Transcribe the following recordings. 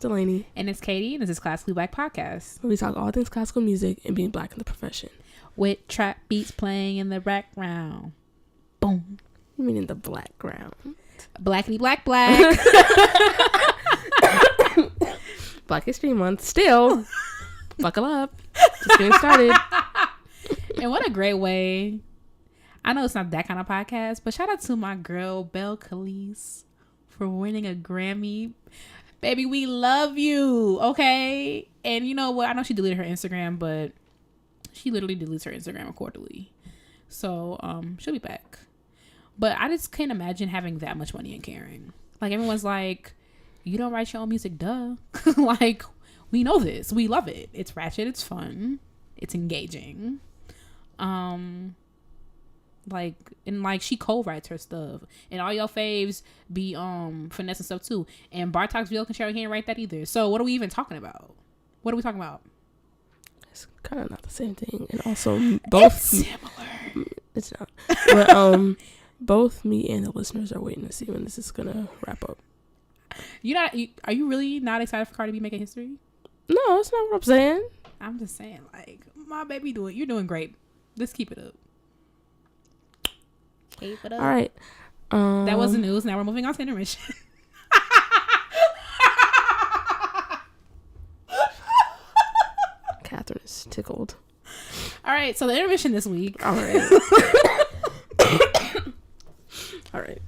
Delaney. And it's Katie, and this is Classically Black Podcast. We talk all things classical music and being black in the profession. With trap beats playing in the background. Boom. You mean in the background? Blackity black black. Black History Month. Still. Buckle up. Just getting started. And what a great way. I know it's not that kind of podcast, but shout out to my girl, Belle Calise, for winning a Grammy. Baby, we love you, okay? And you know what? I know she deleted her Instagram, but she literally deletes her Instagram quarterly. So, she'll be back. But I just can't imagine having that much money and caring. Like, everyone's like, you don't write your own music, duh. Like, we know this. We love it. It's ratchet. It's fun. It's engaging. Like she co-writes her stuff, and all your faves be finesse and stuff too. And Bartoxville and Cheryl can't write that either. So what are we even talking about? What are we talking about? It's kind of not the same thing, and also both it's similar. It's not, but both me and the listeners are waiting to see when this is gonna wrap up. Are you really not excited for Cardi B making history? No, that's not what I'm saying. I'm just saying, like, my baby, you're doing great. Let's keep it up. Keep it up. All right. That was the news. Now we're moving on to intermission. Catherine is tickled. All right. So the intermission this week. All right. All right.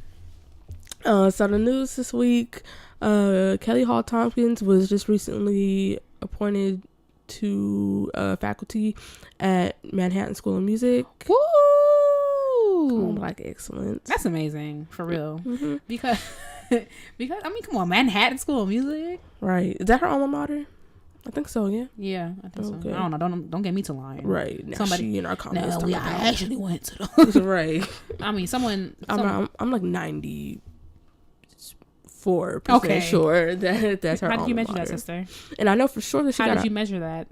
So the news this week, Kelly Hall Tompkins was just recently appointed to faculty at Manhattan School of Music. Woo! Come on, Black excellence. That's amazing, for real. Mm-hmm. Because I mean, come on, Manhattan School of Music. Right. Is that her alma mater? I think so, yeah. Yeah, I think so. I don't know. Don't get me to lying. Right. Now somebody in our comments. No, I actually went to those. Right. I mean, someone I'm like 94% sure that's her. How did you alma measure mater. that, sister? And I know for sure that she How did you measure that?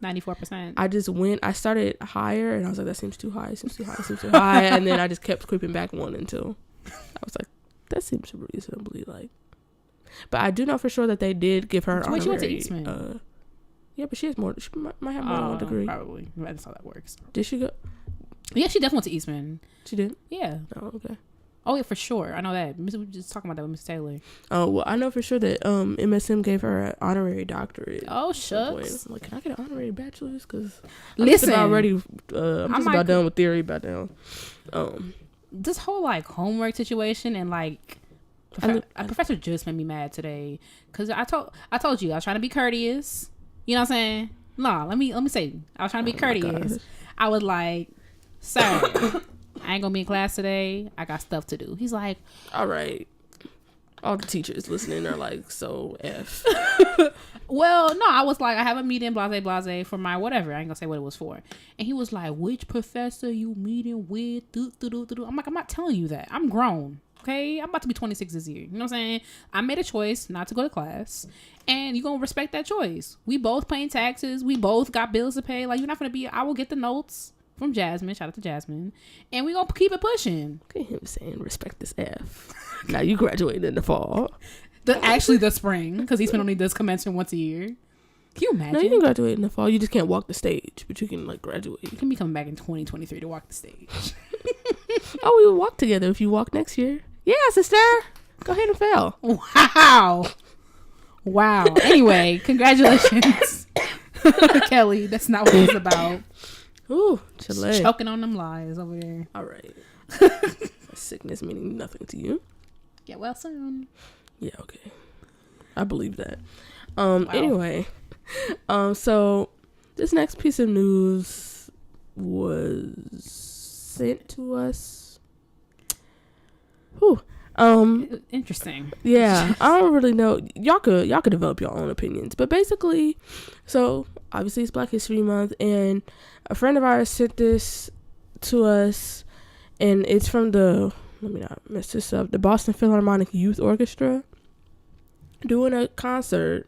94%. I started higher and I was like, that seems too high, seems too high. And then I just kept creeping back one until I was like, that seems reasonably like. But I do know for sure that they did give her an honorary. She went to Eastman. Yeah, but she has more. She might have more than one degree. Probably. That's how that works. Did she go? Yeah, she definitely went to Eastman. She did? Yeah. Oh, okay. Oh, yeah, for sure. I know that. We were just talking about that with Miss Taylor. Oh, well, I know for sure that MSM gave her an honorary doctorate. Oh, shucks. I'm like, can I get an honorary bachelor's? Because I'm just about done with theory by now. This whole, like, homework situation and, like, Professor just made me mad today. Because I told you, I was trying to be courteous. You know what I'm saying? No, let me say, I was trying to be courteous. I was like, sir, I ain't gonna be in class today. I got stuff to do. He's like, all right. All the teachers listening are like, so F. Well, no, I was like, I have a meeting, blase for my whatever. I ain't gonna say what it was for. And he was like, which professor you meeting with? I'm like, I'm not telling you that. I'm grown. Okay, I'm about to be 26 this year. You know what I'm saying? I made a choice not to go to class, and you're gonna respect that choice. We both paying taxes. We both got bills to pay. Like, you're not gonna be. I will get the notes from Jasmine. Shout out to Jasmine, and we gonna keep it pushing. Look at him saying, "Respect this F." Now you graduated in the fall. Actually, the spring, because Eastman only does commencement once a year. Can you imagine? No, you can graduate in the fall. You just can't walk the stage, but you can like graduate. You can be coming back in 2023 to walk the stage. Oh, we will walk together if you walk next year. Yeah, sister. Go ahead and fail. Wow. Anyway, congratulations, Kelly. That's not what it's about. Ooh, Chile. Choking on them lies over there. All right. Sickness meaning nothing to you. Get well soon. Yeah, okay. I believe that. Anyway. So this next piece of news was sent to us. Whew. Interesting. Yeah, I don't really know. Y'all could develop your own opinions, but basically, so obviously it's Black History Month, and a friend of ours sent this to us, and it's from let me not mess this up, the Boston Philharmonic Youth Orchestra doing a concert,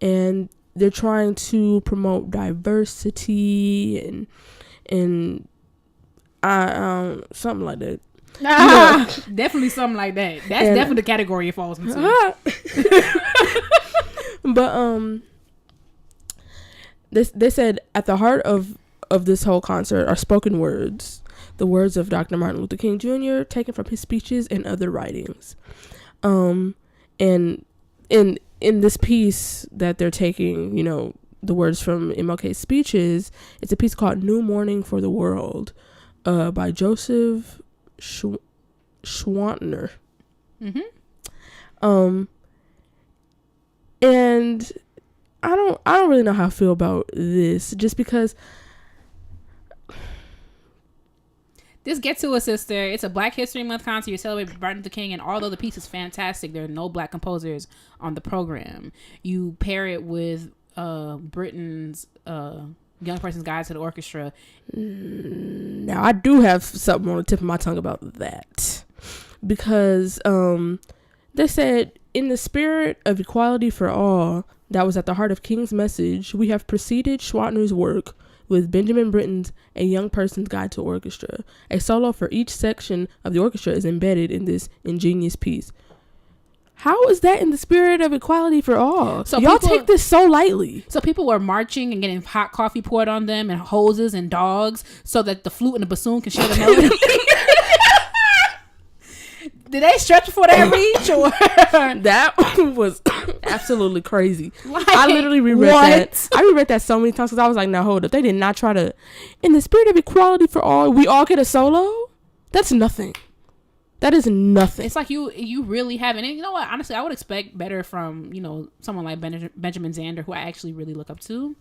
and they're trying to promote diversity and something like that. Definitely something like that. That's definitely the category it falls into. But they said at the heart of this whole concert are spoken words, the words of Dr. Martin Luther King Jr. taken from his speeches and other writings. And in this piece that they're taking, you know, the words from MLK's speeches, it's a piece called New Morning for the World by Joseph Schwantner. And I don't really know how I feel about this, just because this Get To It, Sister. It's a Black History Month concert. You celebrate Martin Luther King, and although the piece is fantastic, there are no Black composers on the program. You pair it with Britain's Young Person's Guide to the Orchestra. Now, I do have something on the tip of my tongue about that, because they said, in the spirit of equality for all that was at the heart of King's message, we have preceded Schwantner's work with Benjamin Britten's A Young Person's Guide to Orchestra. A solo for each section of the orchestra is embedded in this ingenious piece. How is that in the spirit of equality for all? So y'all take this so lightly. So people were marching and getting hot coffee poured on them and hoses and dogs so that the flute and the bassoon can share the melody. Did they stretch before they reach? Or? That was absolutely crazy. Like, I literally reread that. I reread that so many times because I was like, now hold up. They did not try to, in the spirit of equality for all, we all get a solo? That's nothing. That is nothing. It's like you really haven't. And you know what? Honestly, I would expect better from, you know, someone like Benjamin Zander, who I actually really look up to.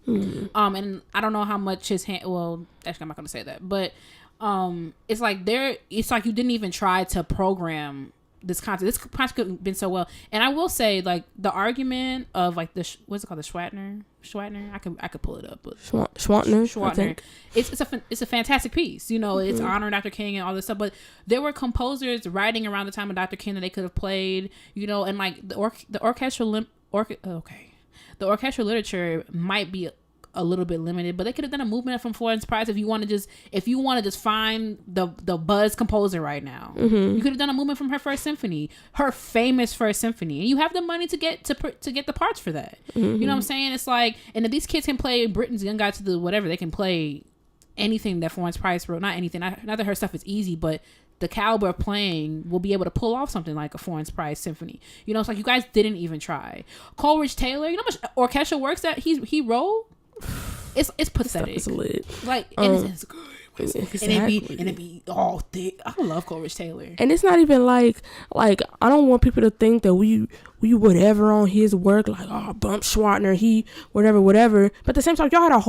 And I don't know how much his hand. Well, actually, I'm not going to say that, but it's like you didn't even try to program this concert. This concert could have been so well. And I will say, like, the argument of like what's it called, the Schwantner. I could pull it up, but Schwantner. It's a fantastic piece. You know, it's honoring Dr. King and all this stuff. But there were composers writing around the time of Dr. King that they could have played. You know, and like the orchestral literature might be a little bit limited, but they could have done a movement from Florence Price if you want to just find the buzz composer right now. You could have done a movement from her first symphony, her famous first symphony, and you have the money to get the parts for that. You know what I'm saying? It's like, and if these kids can play Britain's Young Guide to the whatever, they can play anything that Florence Price wrote. Not anything, not that her stuff is easy, but the caliber of playing will be able to pull off something like a Florence Price symphony. You know, it's like you guys didn't even try. Coleridge Taylor, you know how much orchestral works that he wrote? It's pathetic. It's lit. Like, and it's good. Exactly. And it be all thick. I love Coleridge Taylor. And it's not even like I don't want people to think that we whatever on his work, like, oh, bump Schwantner, he whatever. But at the same time, y'all had a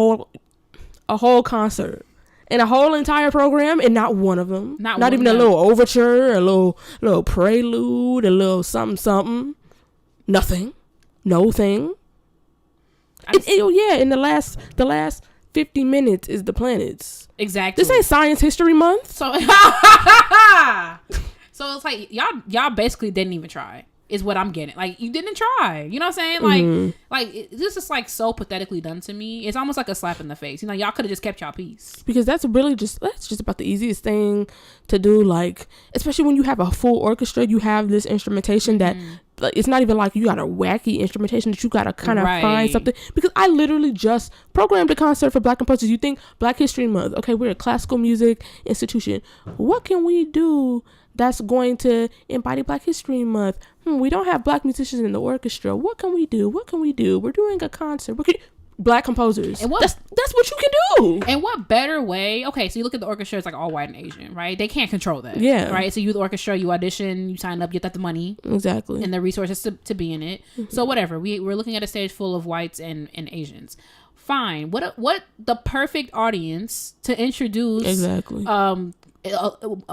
whole concert and a whole entire program, and not one of them, not even a little overture, a little prelude, a little something, nothing, no thing. In the last 50 minutes is the planets. Exactly. This ain't Science History Month. So it's like y'all basically didn't even try. Is what I'm getting. Like, you didn't try. You know what I'm saying? Like this is like so pathetically done to me. It's almost like a slap in the face. You know, y'all could have just kept y'all peace. Because that's just about the easiest thing to do. Like, especially when you have a full orchestra, you have this instrumentation that like, it's not even like you got a wacky instrumentation that you got to kind of find something. Because I literally just programmed a concert for Black composers. You think Black History Month? Okay, we're a classical music institution. What can we do that's going to embody Black History Month? We don't have Black musicians in the orchestra. What can we do? We're doing a concert. Black composers. And that's what you can do. And what better way? Okay, so you look at the orchestra, it's like all white and Asian, right? They can't control that. Yeah. Right? So you the orchestra, you audition, you sign up, you get the money. Exactly. And the resources to be in it. So whatever. We're looking at a stage full of whites and Asians. Fine. What the perfect audience to introduce exactly.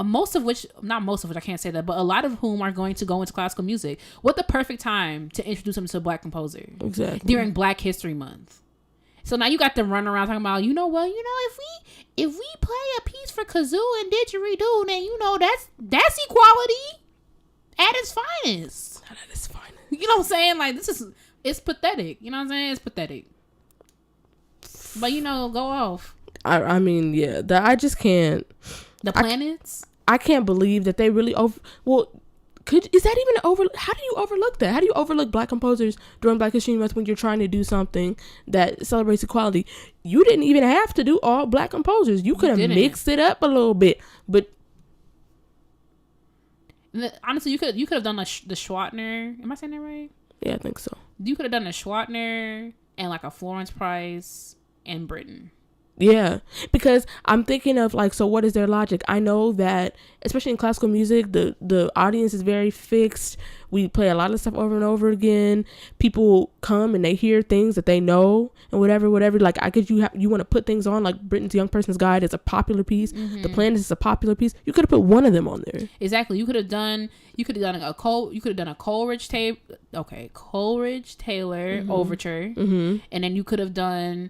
Most of which I can't say that, but a lot of whom are going to go into classical music. What the perfect time to introduce them to a Black composer? Exactly. During Black History Month. So now you got them running around talking about, if we play a piece for kazoo and didgeridoo, then that's equality at its finest. Not at its finest. You know what I'm saying? Like, it's pathetic. You know what I'm saying? It's pathetic. But go off. I mean, yeah. I just can't. The planets? I can't believe that they really is that even how do you overlook that? How do you overlook Black composers during Black History Month when you're trying to do something that celebrates equality? You didn't even have to do all Black composers. You could have mixed it up a little bit, but honestly, you could have done the Schwartner. Am I saying that right? Yeah, I think so. You could have done a Schwartner and like a Florence Price and Britain. Yeah, because I'm thinking of like, so what is their logic? I know that especially in classical music, the audience is very fixed. We play a lot of stuff over and over again. People come and they hear things that they know and whatever. Like, I guess you want to put things on, like Britain's Young Person's Guide is a popular piece. Mm-hmm. The Planet is a popular piece. You could have put one of them on there. Exactly. You could have done a Coleridge Taylor mm-hmm. overture, mm-hmm. and then you could have done,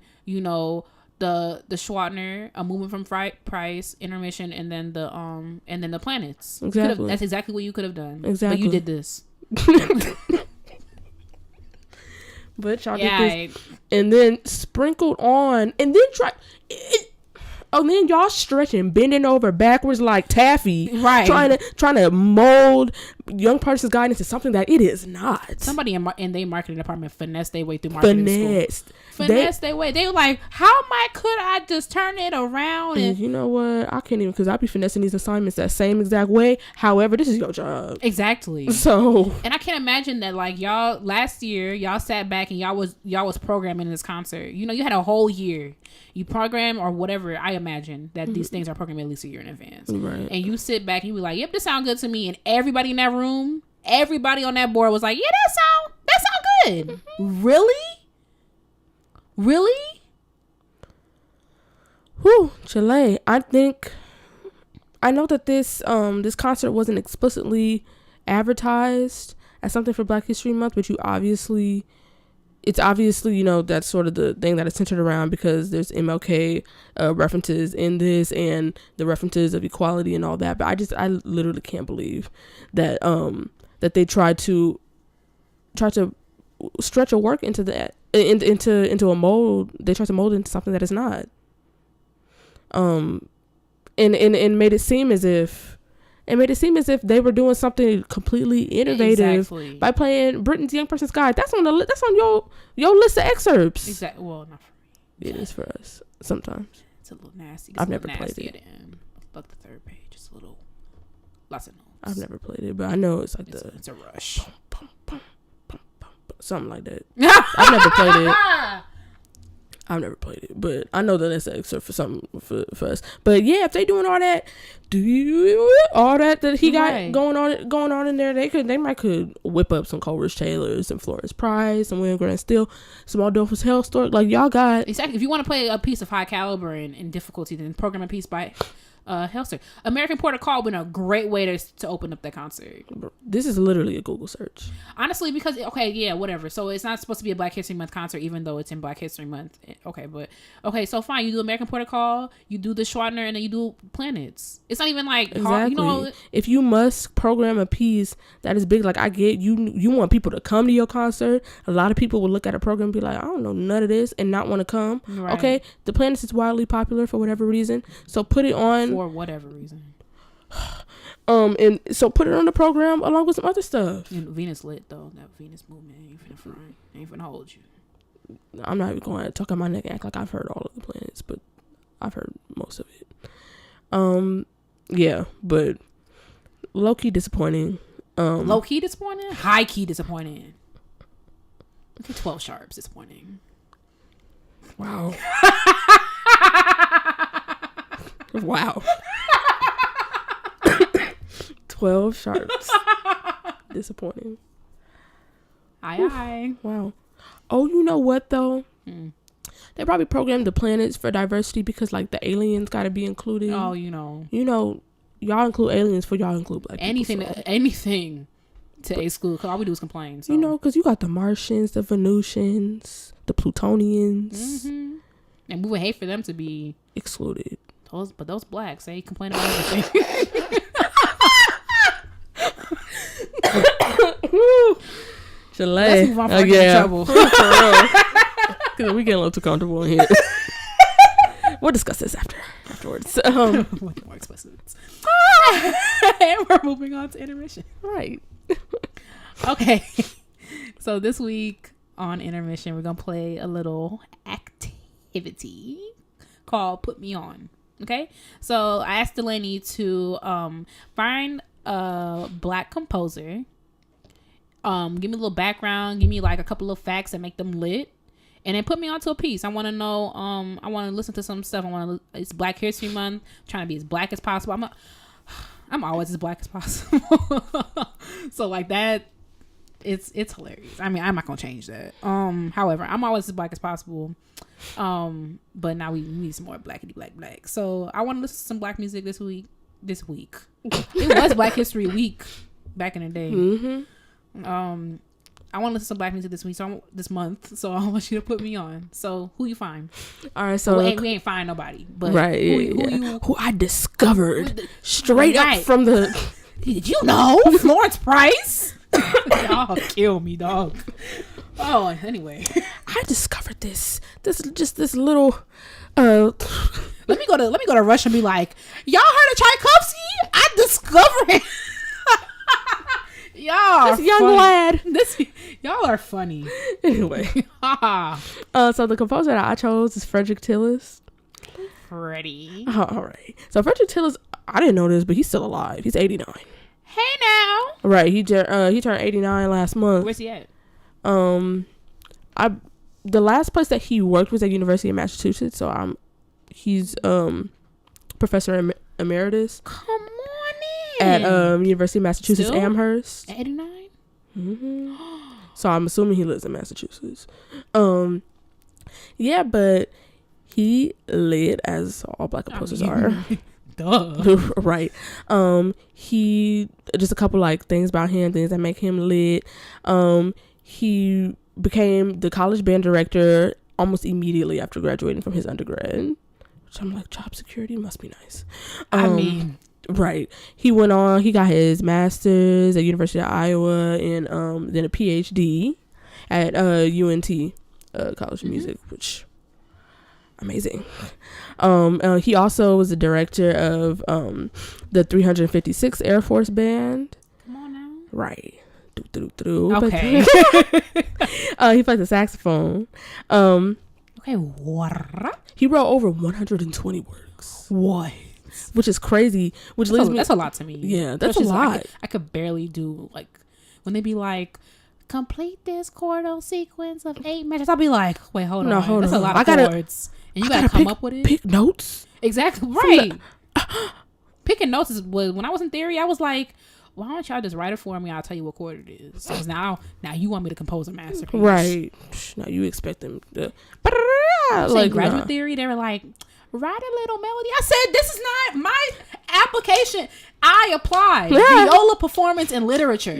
the Schwartner, A Movement from Price, intermission, and then the planets. Exactly. That's exactly what you could have done. Exactly. But you did this. But y'all did this, and then sprinkled on, and then then y'all stretching, bending over backwards like taffy, right? Trying to mold Young Person's Guide into something that it is not. Somebody in their marketing department finessed their way through marketing school. Finesse their way. They were like, how could I just turn it around? And you know what? I can't even, because I be finessing these assignments that same exact way. However, this is your job. Exactly. So. And I can't imagine that, like, y'all, last year, y'all sat back and y'all was programming this concert. You had a whole year. You program or whatever, I imagine that these things are programmed at least a year in advance. Right. And you sit back and you be like, yep, this sounds good to me. And everybody in that room, everybody on that board was like, yeah, that sound good. Mm-hmm. Really? Whew, Chile. I know that this concert wasn't explicitly advertised as something for Black History Month, but it's obviously, that's sort of the thing that it's centered around, because there's MLK references in this and the references of equality and all that. But I literally can't believe that that they tried to stretch a work into that into a mold. They tried to mold it into something that is not. And made it seem as if they were doing something completely innovative by playing Britain's Young Person's Guide. That's on your list of excerpts. Exactly. Well, not for me. It is for us sometimes. It's a little nasty. I've never played it. Look, the third page. It's a little lots of notes. I've never played it, but I know it's like it's a rush. Something like that. I've never played it, but I know that that's an excerpt for something for us. But yeah, if they doing all that, that he got going on in there, they might could whip up some Coleridge Taylors, some Florence Price, some William Grant Still, some Adolphus Hellstork. Like, y'all got exactly. If you want to play a piece of high caliber and difficulty, then program a piece by Hellstork. American Port of Call been a great way to open up that concert. This is literally a Google search. Honestly, because whatever. So it's not supposed to be a Black History Month concert, even though it's in Black History Month. So fine. You do American Port of Call, you do the Schwartner, and then you do Planets. It's not even like exactly. If you must program a piece that is big, like, I get you want people to come to your concert. A lot of people will look at a program and be like, I don't know none of this, and not want to come. Right. Okay, the Planets is wildly popular for whatever reason, so put it on. For whatever reason. And so put it on the program along with some other stuff. And Venus lit though. That Venus movement ain't finna front. Ain't finna hold you. I'm not even going to talk on my neck and act like I've heard all of the planets, but I've heard most of it. Yeah, but low key disappointing. Low key disappointing? High key disappointing. 12 sharps disappointing. Wow. Wow. 12 sharps. Disappointing. Aye. Wow. Oh, you know what though? They probably programmed the planets for diversity because, like, the aliens got to be included. Oh, y'all include aliens for y'all include Black anything, people. So. Anything to exclude. Because all we do is complain. So. Because you got the Martians, the Venusians, the Plutonians. Mm-hmm. And we would hate for them to be excluded. But those blacks, they complain about everything. Chile. Let's move on before I get in trouble. Because we get a little too comfortable in here. We'll discuss this afterwards. More explicit. And we're moving on to intermission. Right. Okay. So this week on intermission, we're going to play a little activity called Put Me On. Okay. So I asked Delaney to find a black composer. Give me a little background. Give me like a couple of facts that make them lit. And then put me onto a piece. I want to know. I want to listen to some stuff. It's Black History Month. I'm trying to be as black as possible. I'm always as black as possible. So like that, it's hilarious. I mean, I'm not gonna change that. However, I'm always as black as possible. But now we need some more blackity black. So I want to listen to some black music this week. It was Black History Week back in the day. Mm-hmm. I want to listen to some black music this month, so I want you to put me on. So who you find? All right, so we ain't find nobody, but right, who I discovered straight up from the. Did you know Florence Price? Y'all kill me, dog. Oh, anyway, I discovered this little. Let me go to Russia and be like, y'all heard of Tchaikovsky? I discovered it. Y'all, this young lad. Y'all are funny. Anyway, so the composer that I chose is Frederick Tillis. Freddie. All right. So Frederick Tillis, I didn't know this, but he's still alive. He's 89. Hey now. Right. He turned 89 last month. Where's he at? The last place that he worked was at University of Massachusetts. So he's professor emeritus. Come on at University of Massachusetts Amherst. 89. Mm-hmm. So I'm assuming he lives in Massachusetts. Yeah, but he lit, as all black composers are. Duh. Right. He just a couple like things about him, things that make him lit. He became the college band director almost immediately after graduating from his undergrad. Which I'm like, job security must be nice. I mean, right. He went on. He got his master's at University of Iowa and then a PhD at UNT College of Music, which amazing. He also was the director of the 356th Air Force Band. Come on now. Right. Okay. He played the saxophone. Okay. What? He wrote over 120 works. What? Which is crazy. That's a lot to me. Yeah, that's a lot. I could barely do like when they be like, complete this chordal sequence of 8 measures. I'll be like, wait, hold on. That's a lot of chords. And you gotta come up with it. Pick notes. Exactly. Right. Picking notes was when I was in theory, I was like, why don't y'all just write it for me? I'll tell you what chord it is. So now you want me to compose a masterpiece. Right. Now you expect them to like graduate theory, they were like, write a little melody. I said, this is not my application. I applied viola performance in literature,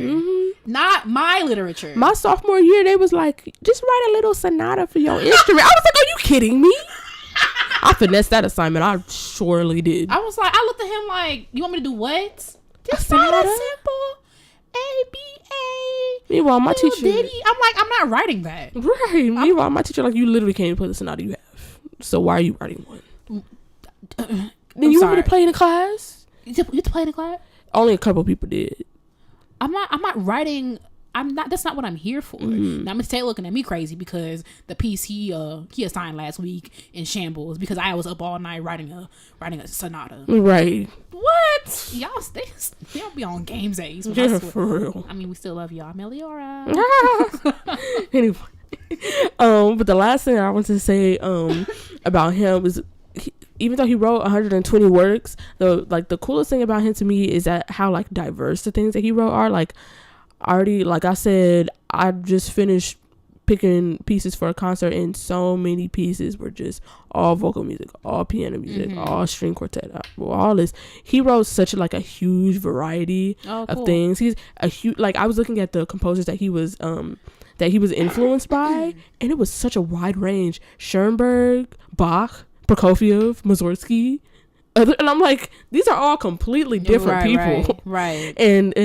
not my literature. My sophomore year, they was like, just write a little sonata for your instrument. I was like, are you kidding me? I finessed that assignment. I surely did. I was like, I looked at him like, you want me to do what? Just write a simple ABA. Meanwhile, my teacher, Diddy. I'm like, I'm not writing that. Right. Meanwhile, my teacher, like, you literally can't even play the sonata you have. So why are you writing one? Then you want me to play in a class? You to play in a class? Only a couple people did. I'm not writing. That's not what I'm here for. Now Miss Taylor looking at me crazy because the piece he assigned last week in shambles because I was up all night writing a sonata. Right. What? Y'all don't be on games days. Yeah, for real. I mean, we still love y'all, Meliora. Anyway, but the last thing I want to say about him is, even though he wrote 120 works, the coolest thing about him to me is that how like diverse the things that he wrote are. Like, already, like I said, I just finished picking pieces for a concert, and so many pieces were just all vocal music, all piano music, all string quartet, all this. He wrote such like a huge variety of things. He's a huge, like, I was looking at the composers that he was influenced by, and it was such a wide range: Schoenberg, Bach, Prokofiev, Mussorgsky. And I'm like, these are all completely different people, right? And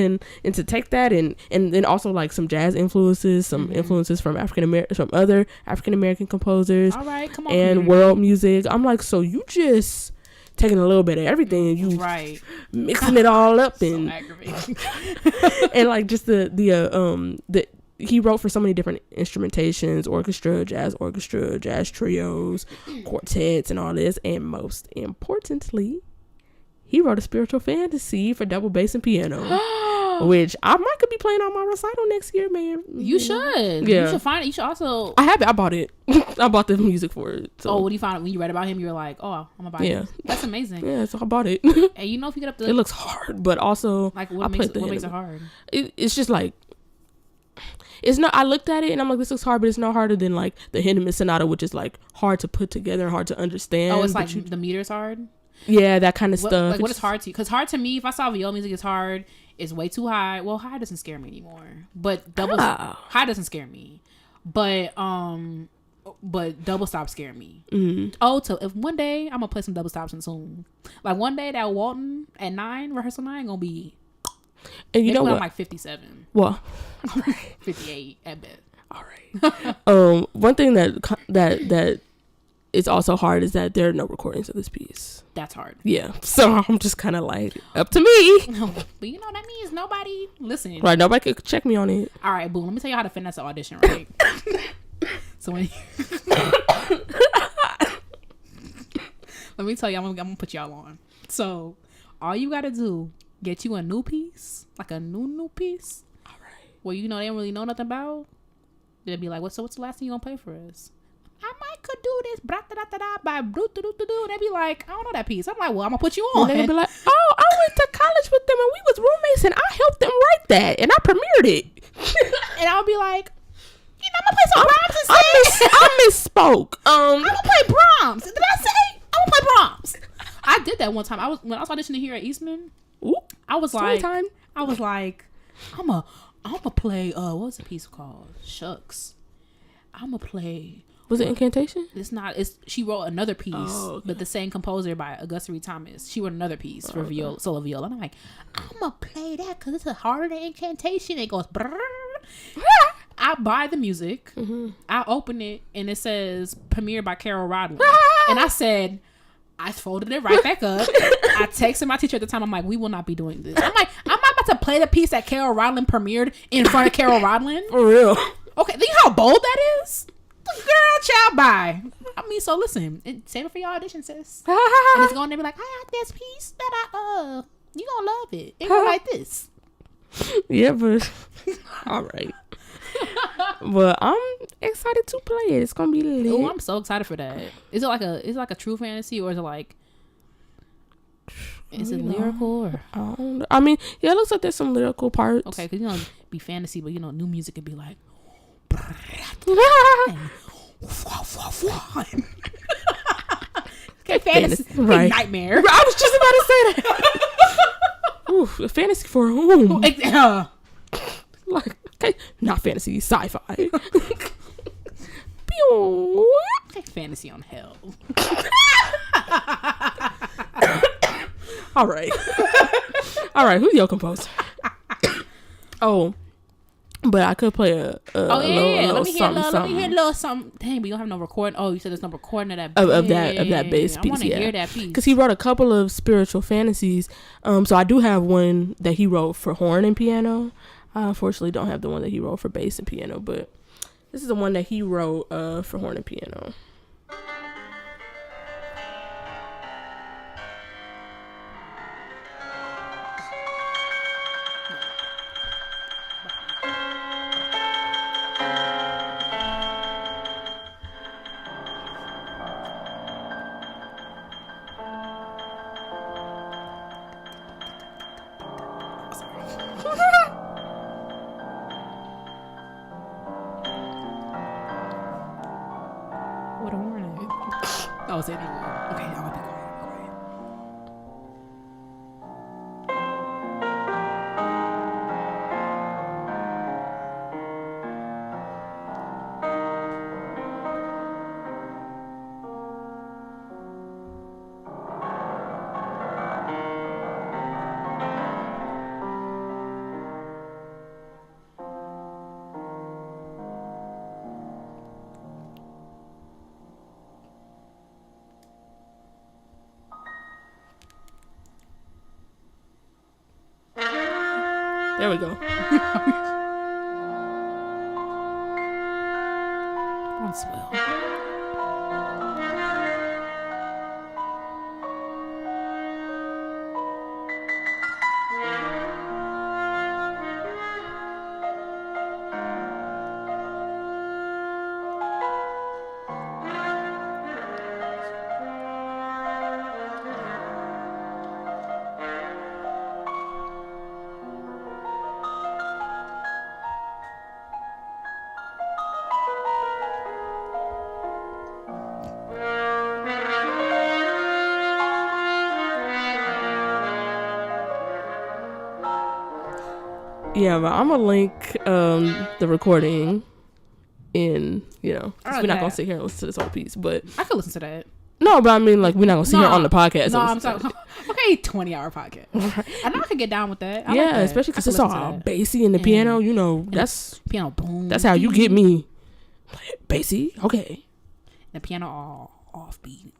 to take that and then also like some jazz influences, some influences from other African American composers, all right, come on, and world music. I'm like, so you just taking a little bit of everything and you right mixing it all up so and aggravating. and like just the he wrote for so many different instrumentations, orchestra, jazz trios, quartets, and all this. And most importantly, he wrote a spiritual fantasy for double bass and piano, which I could be playing on my recital next year, man. You should. Yeah. You should find it. You should also. I have it. I bought it. I bought the music for it. So. Oh, what do you find when you read about him? You were like, oh, I'm gonna buy it. That's amazing. Yeah, so I bought it. And you know, if you get up to it looks hard, but also like what makes it hard? It's just like. It's not. I looked at it and I'm like, this looks hard, but it's not harder than like the Hindeman Sonata, which is like hard to put together and hard to understand. Oh, it's like the meter's hard. Yeah, that kind of stuff. Like, what is hard to you? Because hard to me, if I saw viola music, it's hard. It's way too high. Well, high doesn't scare me anymore. But high doesn't scare me. But double stop scare me. Mm-hmm. Oh, so if one day I'm gonna play some double stops in soon. Like one day that Walton at 9 rehearsal 9 gonna be. And you know what? I'm like 57. Well, 58 at best. All right. One thing that is also hard is that there are no recordings of this piece. That's hard. Yeah. So I'm just kind of like, up to me. But you know that means nobody listening. Right. Nobody could check me on it. All right, boom. Let me tell you how to finesse an audition, right? So when let me tell you, I'm gonna put y'all on. So all you gotta do. Get you a new piece, like a new piece. All right. Well, you know they don't really know nothing about. They'll be like, what's the last thing you gonna play for us? I might could do this, by do. They'd be like, I don't know that piece. I'm like, well, I'm gonna put you on. And they'll be like, oh, I went to college with them and we was roommates and I helped them write that and I premiered it. And I'll be like, you know, I'm gonna play some Brahms instead. I misspoke. I'm gonna play Brahms. Did I say I'm gonna play Brahms? I did that one time. When I was auditioning here at Eastman. Ooh, I was like, I'm gonna play. What was the piece called? Shucks. I'm gonna play. Was it Incantation? It's not. She wrote another piece, but the same composer by Augusta Reed Thomas. She wrote another piece for viola, solo viola. And I'm like, I'm gonna play that because it's harder than Incantation. It goes. I buy the music. Mm-hmm. I open it and it says premiered by Carol Rodlin, and I said. I folded it right back up. I texted my teacher at the time. I'm like, we will not be doing this. I'm like, I'm not about to play the piece that Carol Rodlin premiered in front of Carol Rodlin. For real. Okay, think how bold that is? Girl, child, bye. I mean, so listen. Save it for your audition, sis. And it's going to be like, I got this piece that you gonna love it. It's like this. Yeah, but all right. But I'm excited to play it. It's gonna be lit. Oh, I'm so excited for that. Is it like a true fantasy or is it like? Is it lyrical or? I mean, yeah, it looks like there's some lyrical parts. Okay, because be fantasy, but new music could be like. Okay, fantasy, right? Nightmare. I was just about to say that. Ooh, fantasy for whom? Like, okay, not fantasy, sci-fi. Okay, fantasy on hell. All right. Who's your composer? Oh, but I could play a let me hear a little something. Dang, we don't have no recording. Oh, you said there's no recording of that of that bass piece. I want to hear that piece because he wrote a couple of spiritual fantasies. So I do have one that he wrote for horn and piano. I unfortunately don't have the one that he wrote for bass and piano, but this is the one that he wrote for horn and piano. What a horn is. Oh, it's anyway. Okay, I'll be quiet. There we go. Swell. Yeah, but I'm gonna link the recording in, you know, 'cause we're not gonna sit here and listen to this whole piece, but I could listen to that. No, but I mean, like, we're not gonna sit here on the podcast. No, I'm talking. Okay, 20-hour podcast. I know I could get down with that. I yeah, like that. Especially because it's all bassy in the piano. You know, that's piano boom. That's how you get me. Bassy, okay. The piano all offbeat.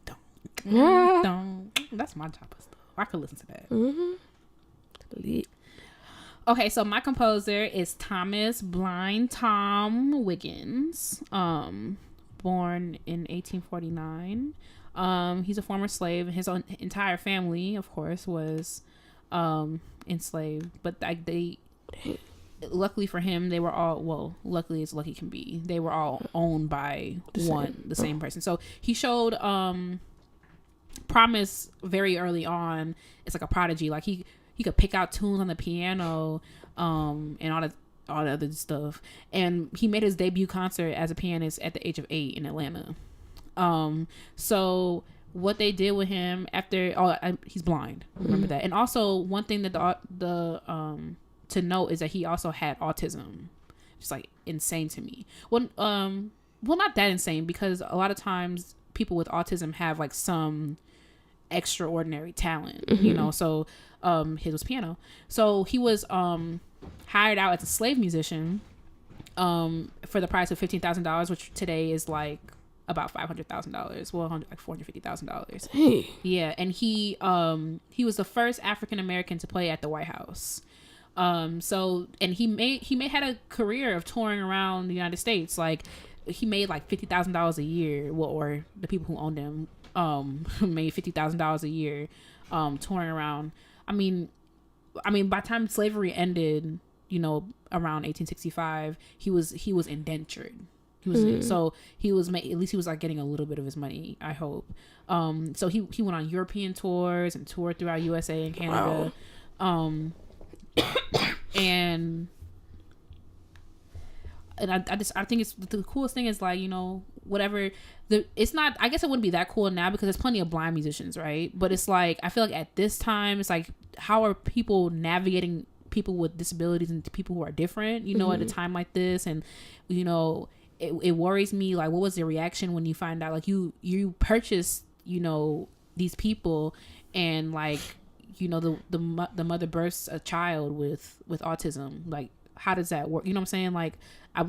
That's my type of stuff. I could listen to that. Lit. Okay, so my composer is Thomas Blind Tom Wiggins, born in 1849. He's a former slave, and his own entire family, of course, was enslaved. But like luckily for him, they were all luckily as lucky can be. They were all owned by the same person. So he showed promise very early on. It's like a prodigy. Like he could pick out tunes on the piano, and all the other stuff. And he made his debut concert as a pianist at the age of 8 in Atlanta. So what they did with him after, he's blind. Remember that. And also one thing that to note is that he also had autism. Just like insane to me. Well, not that insane, because a lot of times people with autism have like some extraordinary talent, you know. So his was piano. So he was hired out as a slave musician for the price of $15,000, which today is like about $500,000. Well, like $450,000. Hey. Yeah, and he was the first African American to play at the White House. So, and he had a career of touring around the United States. Like he made like $50,000 a year. Well, or the people who owned him made $50,000 a year touring around. I mean, by the time slavery ended, you know, around 1865, he was indentured. So he was at least he was like getting a little bit of his money, I hope. So he went on European tours and toured throughout USA and Canada. Wow. And I think it's the coolest thing is, like, you know, whatever it's not, I guess it wouldn't be that cool now because there's plenty of blind musicians, right? But it's like, I feel like at this time it's like, how are people navigating people with disabilities and people who are different, you know, at a time like this? And, you know, it worries me, like, what was the reaction when you find out, like, you purchased, you know, these people, and like, you know, the mother births a child with autism. Like, how does that work? You know what I'm saying? Like, I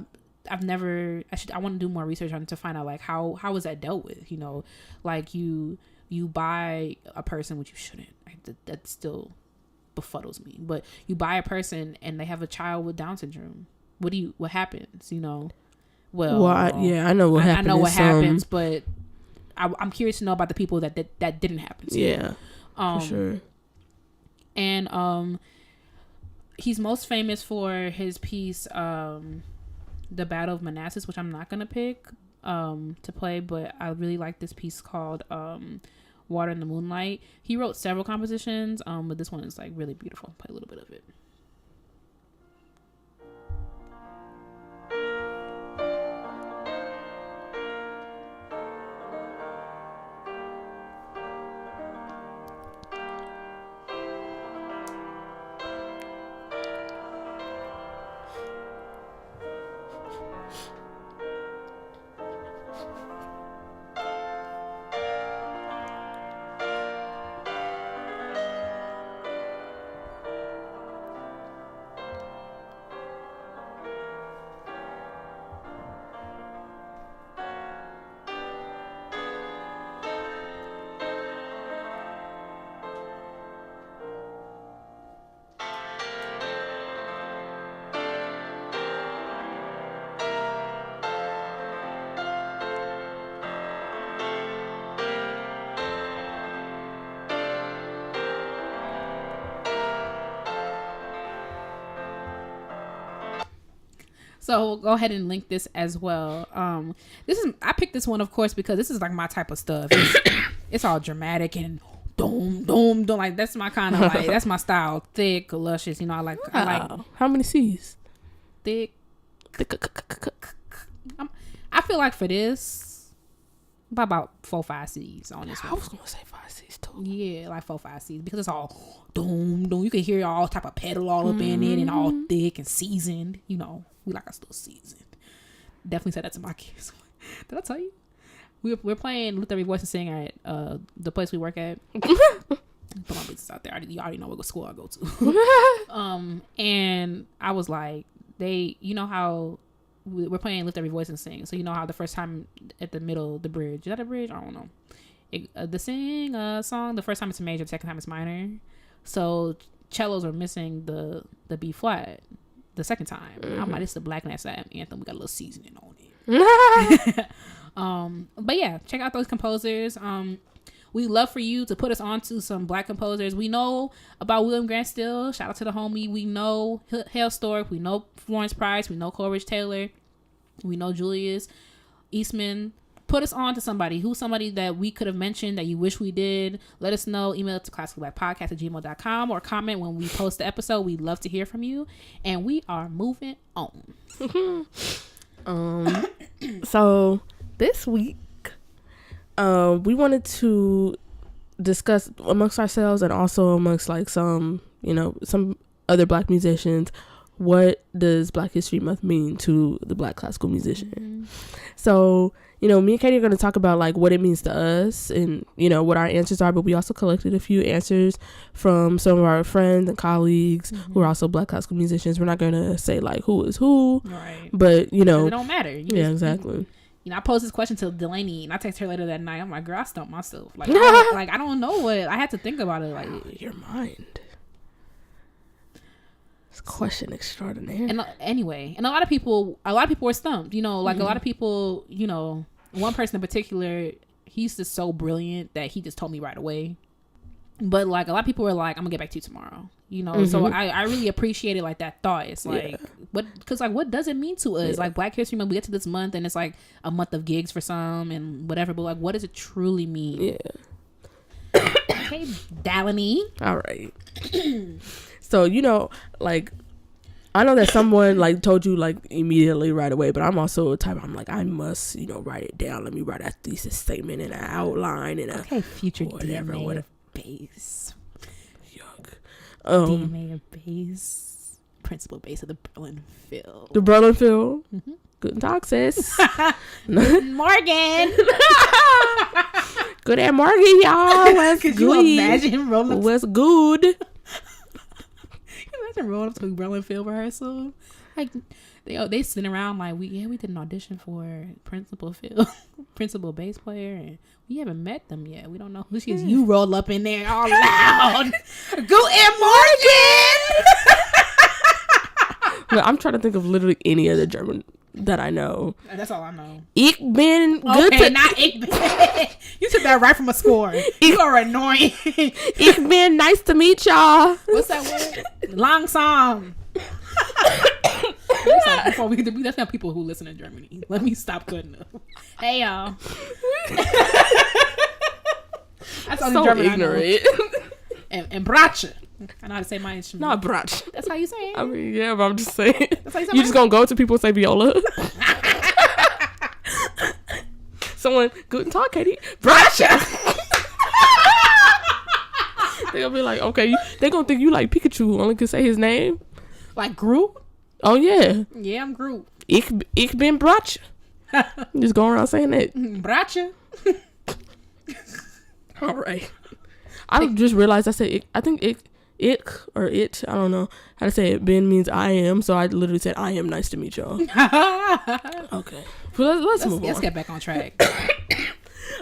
want to do more research on it to find out, like, how was that dealt with? You know, like you buy a person, which you shouldn't. That still befuddles me. But you buy a person and they have a child with Down syndrome. What happens? You know. Well, I know what happens. I know what happens, but I'm curious to know about the people that didn't happen to. Yeah, for sure. And he's most famous for his piece, The Battle of Manassas, which I'm not gonna pick to play, but I really like this piece called Water in the Moonlight. He wrote several compositions, but this one is like really beautiful. I'll play a little bit of it. So we'll go ahead and link this as well. I picked this one, of course, because this is like my type of stuff. It's all dramatic and doom. Like that's my kind of like that's my style. Thick, luscious. You know, I like. How many C's? Thick. I feel like for this, about 4-5 C's on this one. I was gonna say 5 C's too. Yeah, like 4-5 C's because it's all doom. You can hear all type of pedal all up in it and all thick and seasoned. You know, we like our stuff seasoned. Definitely said that to my kids. Did I tell you? We're playing Lift Every Voice and Sing at the place we work at. Put my business out there. You already know what school I go to. And I was like, you know how we're playing Lift Every Voice and Sing. So you know how the first time at the middle, the bridge. Is that a bridge? I don't know. The sing song, the first time it's major, the second time it's minor. So cellos are missing the B flat the second time. I'm like, it's the Black Nass anthem. We got a little seasoning on it. But yeah, check out those composers. We love for you to put us on to some Black composers. We know about William Grant Still. Shout out to the homie. We know Hale Stork. We know Florence Price. We know Coleridge Taylor. We know Julius Eastman. Put us on to somebody. Who's somebody that we could have mentioned that you wish we did? Let us know. Email it to classicalblackpodcast@gmail.com or comment when we post the episode. We'd love to hear from you. And we are moving on. So this week, we wanted to discuss amongst ourselves and also amongst like some other Black musicians, what does Black History Month mean to the Black classical musician? So, me and Katie are going to talk about like what it means to us and, what our answers are, but we also collected a few answers from some of our friends and colleagues who are also Black classical musicians. We're not going to say like who is who, right? But, it don't matter. Exactly. I posed this question to Delaney and I texted her later that night. I'm like, girl, I stumped myself. Like, I don't know what, I had to think about it. Like, your mind. It's question extraordinaire. And anyway, and a lot of people were stumped, a lot of people, one person in particular, he's just so brilliant that he just told me right away. But like a lot of people were like, I'm gonna get back to you tomorrow, so I really appreciated like that thought. It's like, what does it mean to us? Like Black History Month, we get to this month and it's like a month of gigs for some and whatever, but like what does it truly mean? Okay, Delaney. All right. So, like, I know that someone like told you like immediately right away, but I'm also a type, I'm like, I must, write it down. Let me write a thesis statement and an outline and future DNA of bass. Yuck. DNA of bass. Principal bass of the Berlin Phil. The Berlin Phil. Good talk, sis. Morgan. Good at Morgan, y'all. What's Could good? You imagine rolling? What's good? Imagine rolling up to a Berlin Phil rehearsal. Like they sitting around like we did an audition for Principal Phil, principal bass player, and we haven't met them yet. We don't know who she is. You roll up in there all loud. Go at Morgan. Well, I'm trying to think of literally any other German that I know. That's all I know. Ich bin good. Okay, not ich bin. You took that right from a score. You are annoying. Ich bin nice to meet y'all. What's that word? Langsam. That's not people who listen in Germany. Let me stop cutting up. Hey y'all. That's all so German ignorant. And Bratsche. I know how to say my instrument. Not Bratsche. That's how you say it. I mean, yeah, but I'm just saying. That's how you say you just gonna go to people and say viola. Someone, guten Tag, Katie. Bratsche. They gonna be like, okay, they gonna think you like Pikachu, only can say his name. Like Groot? Oh yeah. Yeah, I'm Groot. Ich bin Bratsche. Just going around saying that. Bratsche. All right. I just realized I said I think ich or it. I don't know how to say it. Ben means I am, so I literally said I am nice to meet y'all. Okay. Well, let's move on. Let's get back on track.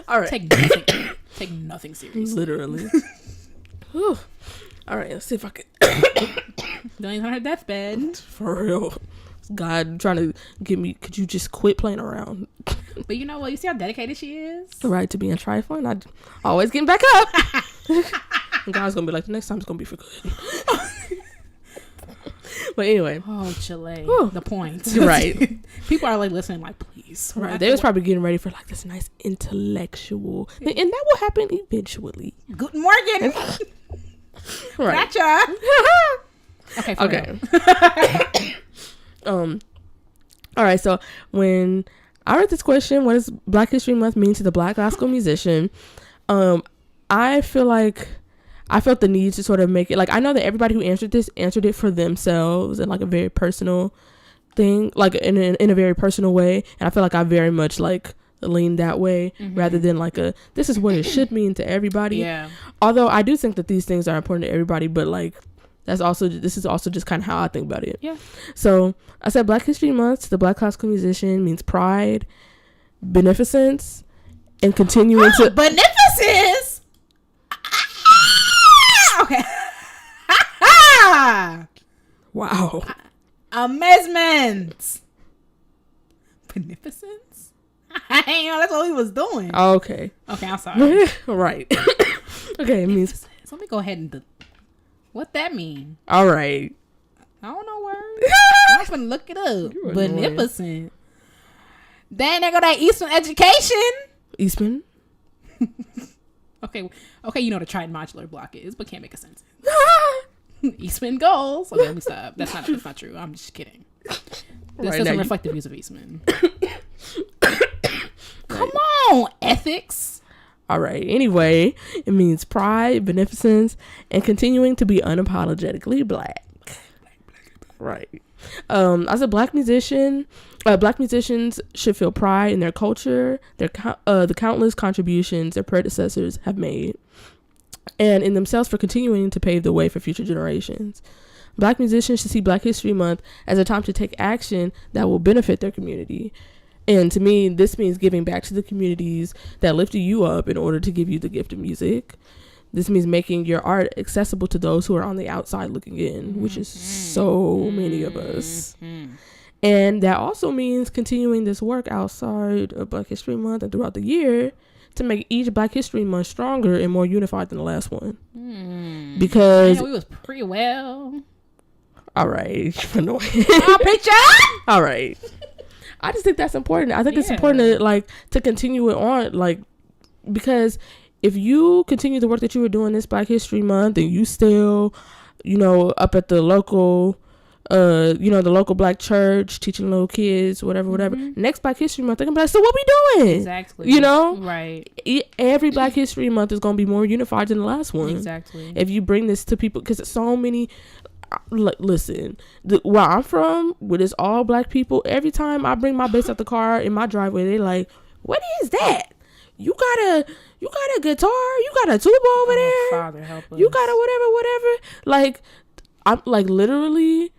All right. Take nothing seriously. Literally. Whew. All right. Let's see if I can. Don't even on her deathbed. For real. God trying to get me. Could you just quit playing around? But you know what? You see how dedicated she is? Right, to being trifling. I always getting back up. And God's going to be like, the next time it's going to be for good. But anyway. Oh, Chile. Whew. The point. Right. People are like listening like, please. Right. They was probably getting ready for like this nice intellectual thing. And that will happen eventually. Good morning. Right. Gotcha. Okay. All right. So when I read this question, what does Black History Month mean to the Black gospel musician? I feel like I felt the need to sort of make it like, I know that everybody who answered this answered it for themselves in like a very personal thing, like in a very personal way. And I feel like I very much like lean that way rather than like this is what it should mean to everybody. Yeah. Although I do think that these things are important to everybody, but like this is also just kind of how I think about it. Yeah. So I said Black History Month to the Black classical musician means pride, beneficence, and continuing to beneficence. Okay. Wow. Amazement. Beneficence? I ain't know that's what we was doing. Okay. Okay, I'm sorry. Right. Okay, it means. Let me go ahead and what that mean? All right. I don't know words. I'm gonna look it up. Beneficent. Then they go that Eastman education. Eastman. Okay, you know what a Triton modular block is, but can't make a sentence. Eastman goals. Okay, let me stop. That's not true. I'm just kidding. This doesn't reflect the views of Eastman. Come on, ethics. All right. Anyway, it means pride, beneficence, and continuing to be unapologetically black. Right. As a black musician, black musicians should feel pride in their culture, the countless contributions their predecessors have made, and in themselves for continuing to pave the way for future generations. Black musicians should see Black History Month as a time to take action that will benefit their community. And to me, this means giving back to the communities that lifted you up in order to give you the gift of music. This means making your art accessible to those who are on the outside looking in, which is so many of us. And that also means continuing this work outside of Black History Month and throughout the year to make each Black History Month stronger and more unified than the last one. Because we was pretty well. All right. Annoying. Picture. All right. I just think that's important. I think it's important to continue it on, like, because if you continue the work that you were doing this Black History Month and you still, up at the local, the local black church teaching little kids, whatever, next Black History Month, they're going to be like, so what we doing? Exactly. Right. Every Black History Month is going to be more unified than the last one. Exactly. If you bring this to people, because so many... Listen, where I'm from, with it's all black people, every time I bring my bass out the car in my driveway, they like, what is that? You got a guitar? You got a tuba over there? Father, help us. You got a whatever. Like, I'm like, literally,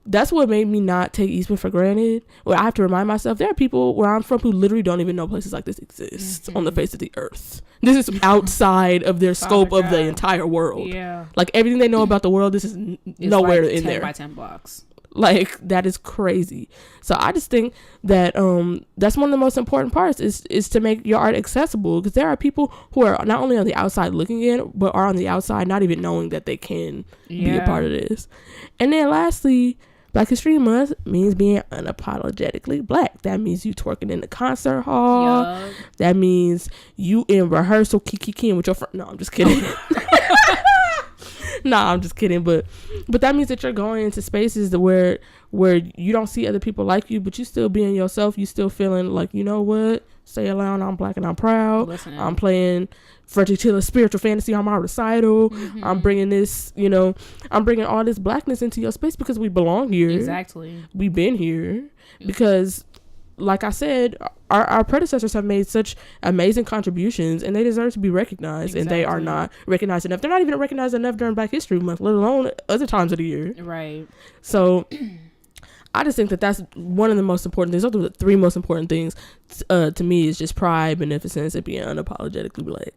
that's what made me not take Eastman for granted. Where I have to remind myself, there are people where I'm from who literally don't even know places like this exist on the face of the earth. This is outside of their scope of the entire world. Yeah. Like, everything they know about the world, this is nowhere like in 10 there. by 10 blocks. Like, that is crazy. So I just think that that's one of the most important parts is to make your art accessible, because there are people who are not only on the outside looking in, but are on the outside not even knowing that they can be a part of this. And then lastly, Black History Month means being unapologetically black. That means you twerking in the concert hall. Yep. That means you in rehearsal kikiing with your friend. No, I'm just kidding. I'm just kidding. But that means that you're going into spaces where you don't see other people like you, but you still being yourself. You still feeling like, you know what? Say it loud, I'm black and I'm proud. Listen. I'm playing Frederick Tiller's Spiritual Fantasy on my recital. I'm bringing this, I'm bringing all this blackness into your space because we belong here. Exactly. We've been here because, like I said, our predecessors have made such amazing contributions and they deserve to be recognized. Exactly. And they are not recognized enough. They're not even recognized enough during Black History Month, let alone other times of the year. Right. So I just think that that's one of the most important things. Those are the three most important things to me is just pride, beneficence, and being unapologetically black.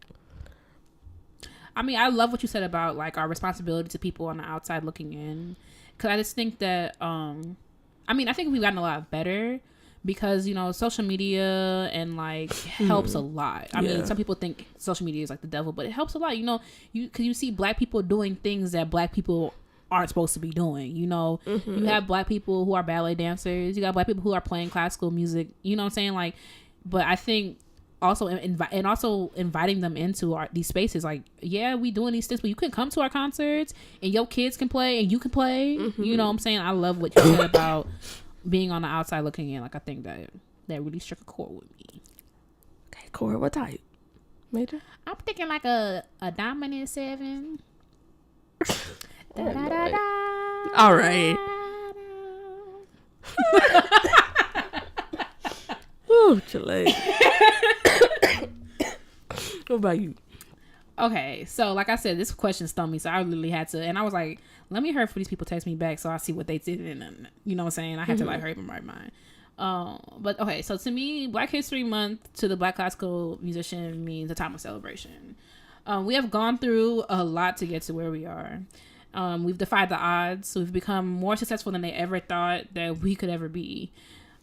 I mean, I love what you said about like our responsibility to people on the outside looking in, because I just think that I think we've gotten a lot better because social media and like helps a lot. I mean, some people think social media is like the devil, but it helps a lot. Because you see black people doing things that black people aren't supposed to be doing. You know, you have black people who are ballet dancers, you got black people who are playing classical music, you know what I'm saying? Like, but I think also inviting them into these spaces, like, yeah, we doing these things, but you can come to our concerts and your kids can play and you can play. You know what I'm saying? I love what you said about being on the outside looking in. Like, I think that really struck a chord with me. Okay, chord, what type? Major? I'm thinking like a dominant 7. All right. Ooh, Chile. What about you? Okay, so like I said, this question stumped me, so I literally had to, and I was like, let me hurry for these people text me back so I see what they did, and you know what I'm saying? I had to like hurry up and write mine. But okay, so to me, Black History Month to the Black classical musician means a time of celebration. We have gone through a lot to get to where we are. We've defied the odds. We've become more successful than they ever thought that we could ever be.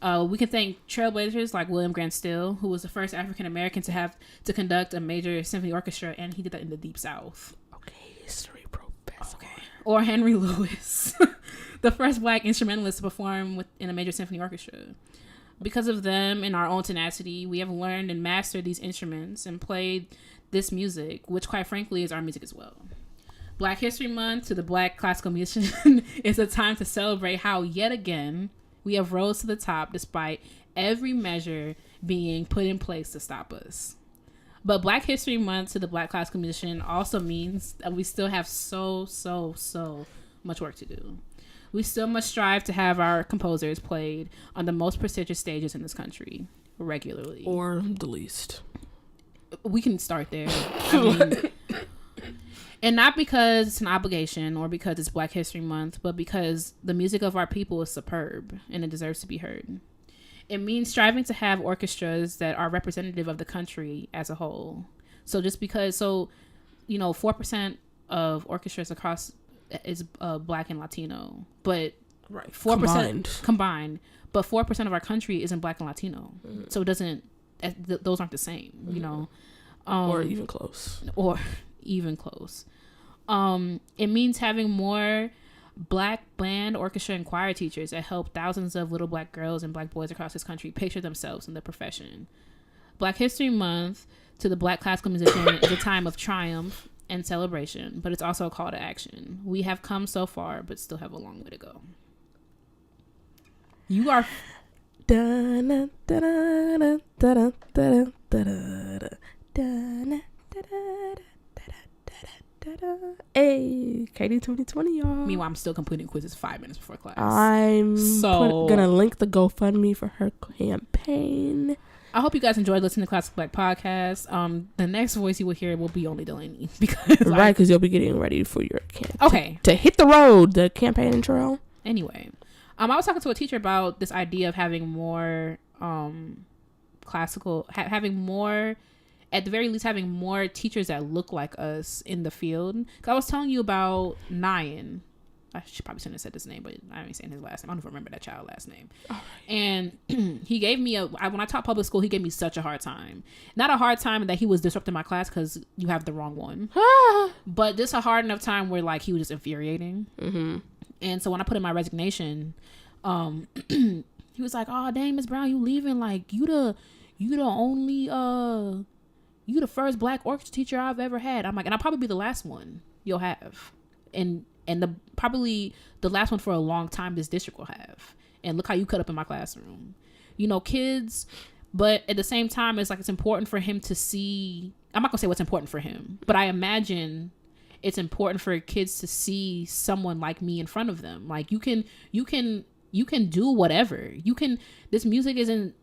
We can thank trailblazers like William Grant Still, who was the first African American to conduct a major symphony orchestra, and he did that in the Deep South. Okay, history professor. Okay. Or Henry Lewis, the first black instrumentalist to perform in a major symphony orchestra. Because of them and our own tenacity, we have learned and mastered these instruments and played this music, which quite frankly is our music as well. Black History Month to the Black classical musician is a time to celebrate how, yet again, we have rose to the top despite every measure being put in place to stop us. But Black History Month to the Black classical musician also means that we still have so much work to do. We still must strive to have our composers played on the most prestigious stages in this country regularly. Or the least. We can start there. I mean, and not because it's an obligation or because it's Black History Month, but because the music of our people is superb and it deserves to be heard. It means striving to have orchestras that are representative of the country as a whole. So just because, 4% of orchestras across is Black and Latino, but right, 4% combined, but 4% of our country isn't Black and Latino. So it doesn't, those aren't the same, you know, or even close. It means having more Black band, orchestra, and choir teachers that help thousands of little Black girls and Black boys across this country picture themselves in the profession. Black History Month to the Black classical musician is a time of triumph and celebration, but it's also a call to action. We have come so far, but still have a long way to go. You are... Hey, Katie 2020, y'all. Meanwhile, I'm still completing quizzes 5 minutes before class. I'm gonna link the GoFundMe for her campaign. I hope you guys enjoyed listening to Classic Black Podcast. The next voice you will hear will be only Delaney because you'll be getting ready for your campaign. Okay, to hit the road, the campaign intro. Anyway, I was talking to a teacher about this idea of having more classical, having more. At the very least, having more teachers that look like us in the field. Because I was telling you about Nyan. I should probably shouldn't have said his name, but I ain't saying his last name. I don't even remember that child's last name. Oh. And he gave me when I taught public school, he gave me such a hard time. Not a hard time that he was disrupting my class because you have the wrong one. But just a hard enough time where like he was just infuriating. Mm-hmm. And so when I put in my resignation, he was like, "Oh, dang, Miss Brown, you leaving? Like you the only you the first Black orchestra teacher I've ever had." I'm like, and I'll probably be the last one you'll have. And probably the last one for a long time this district will have. And look how you cut up in my classroom. You know, kids, but at the same time, it's like it's important for him to see. I'm not gonna say what's important for him, but I imagine it's important for kids to see someone like me in front of them. Like you can do whatever. This music isn't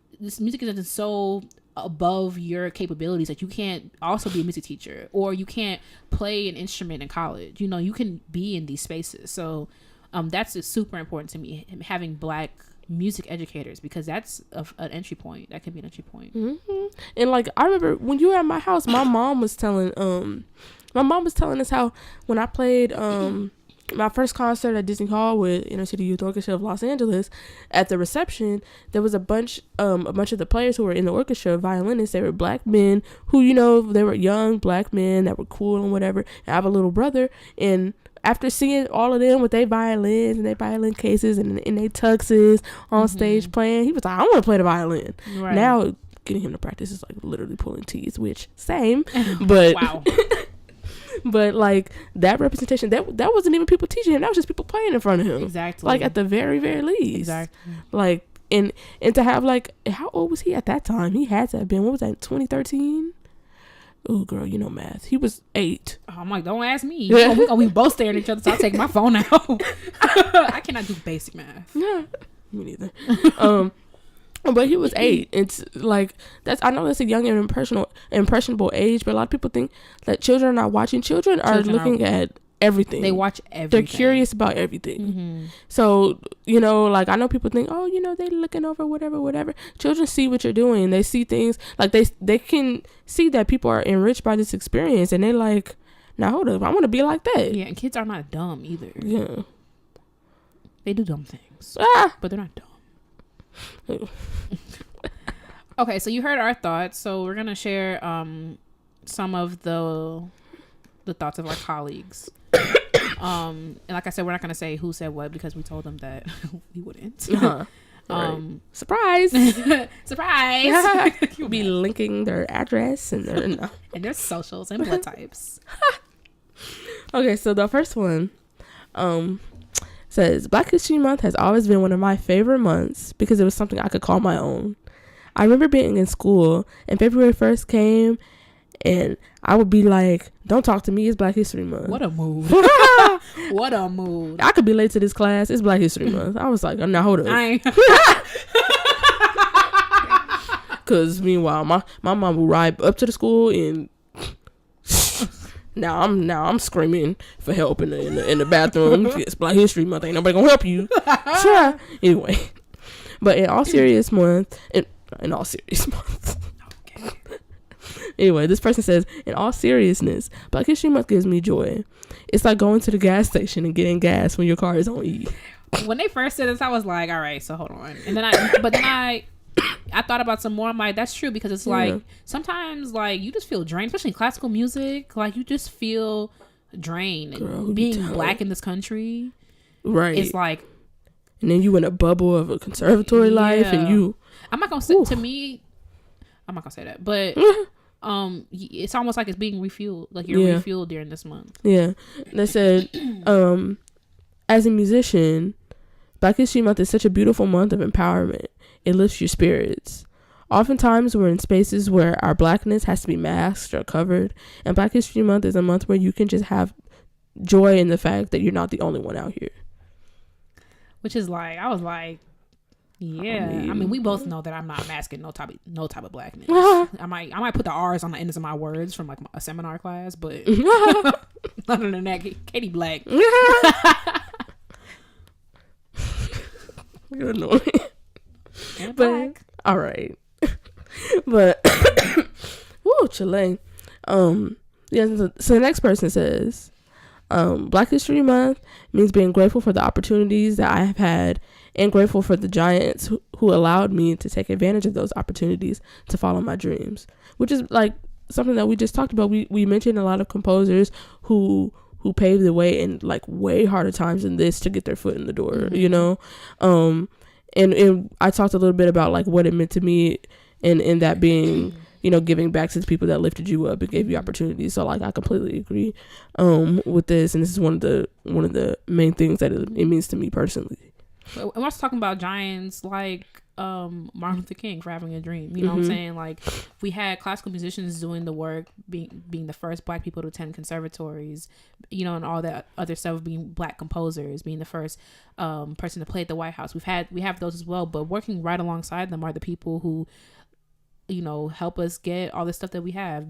so above your capabilities that you can't also be a music teacher or you can't play an instrument in college. You know, you can be in these spaces. So that's just super important to me, having Black music educators, because that's an entry point. That can be an entry point. Mm-hmm. And like I remember when you were at my house, my mom was telling us how when I played my first concert at Disney Hall with Inner City Youth Orchestra of Los Angeles, at the reception, there was a bunch of the players who were in the orchestra, violinists. They were Black men who, you know, they were young Black men that were cool and whatever. And I have a little brother, and after seeing all of them with their violins and their violin cases and their tuxes on stage playing, he was like, I want to play the violin. Right. Now getting him to practice is like literally pulling teeth, which same, but wow. But like that representation, that wasn't even people teaching him, that was just people playing in front of him. Exactly. Like at the very, very least. Exactly. Like and to have like, how old was he at that time? He had to have been, what was that, 2013? Oh, girl, you know math. He was 8. Oh, I'm like, don't ask me. We both staring at each other, so I'll take my phone out. I cannot do basic math. Yeah, me neither. But he was 8. It's like, I know that's a young and impressionable age, but a lot of people think that children are not watching. Children are looking at everything. They watch everything. They're curious about everything. So, you know, like, I know people think, oh, you know, they looking over whatever. Children see what you're doing. They see things, like, they can see that people are enriched by this experience, and they're like, now hold up, I want to be like that. Yeah, and kids are not dumb either. Yeah. They do dumb things. But they're not dumb. Okay, so you heard our thoughts, so we're gonna share some of the thoughts of our colleagues. And like I said, we're not gonna say who said what because we told them that we wouldn't. Right. Surprise. Surprise. You'll be linking their address and their socials and blood types. Okay, so the first one says, Black History Month has always been one of my favorite months because it was something I could call my own. I remember being in school and February 1st came and I would be like, don't talk to me, it's Black History Month. What a mood. What a mood. I could be late to this class, it's Black History Month. I was like, oh, now hold up. Because meanwhile, my mom would ride up to the school and now I'm screaming for help in the bathroom. It's Black History Month, ain't nobody gonna help you. Anyway, but in all serious month, in all serious month. Anyway, this person says, in all seriousness, Black History Month gives me joy. It's like going to the gas station and getting gas when your car is on E. When they first said this, I was like, all right, so hold on. And then I thought about some more. I'm like, that's true, because it's like sometimes like you just feel drained, especially in classical music. Like you just feel drained. Girl, being Black in this country, right? It's like, and then you in a bubble of a conservatory life, and you. I'm not gonna say to me. I'm not gonna say that, but it's almost like it's being refueled. Like you're refueled during this month. Yeah, they said, as a musician, Black History Month is such a beautiful month of empowerment. It lifts your spirits. Oftentimes, we're in spaces where our Blackness has to be masked or covered, and Black History Month is a month where you can just have joy in the fact that you're not the only one out here. Which is like, I was like, yeah. I mean, we both know that I'm not masking no type of Blackness. I might put the R's on the ends of my words from like a seminar class, but other than that, Katie Black. You're annoying. But all right. But woo, Chile. Yeah, so the next person says, Black History Month means being grateful for the opportunities that I have had and grateful for the giants who allowed me to take advantage of those opportunities to follow my dreams, which is like something that we just talked about. We mentioned a lot of composers who paved the way in like way harder times than this to get their foot in the door, you know? And I talked a little bit about like what it meant to me and that being, you know, giving back to the people that lifted you up and gave you opportunities. So like I completely agree with this, and this is one of the main things that it means to me personally. I'm also talking about giants like Martin Luther King for having a dream. You know what I'm saying? Like we had classical musicians doing the work, being the first Black people to attend conservatories, you know, and all that other stuff, being Black composers, being the first person to play at the White House. We have those as well, but working right alongside them are the people who, you know, help us get all the stuff that we have.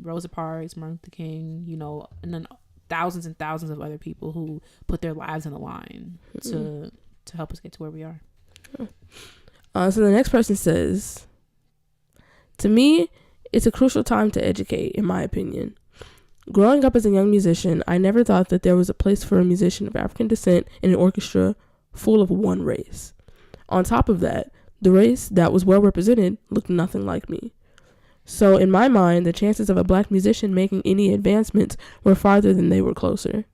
Rosa Parks, Martin Luther King, you know, and then thousands and thousands of other people who put their lives on the line to help us get to where we are. So the next person says, to me, it's a crucial time to educate, in my opinion. Growing up as a young musician, I never thought that there was a place for a musician of African descent in an orchestra full of one race. On top of that, the race that was well represented looked nothing like me. So in my mind, the chances of a Black musician making any advancements were farther than they were closer.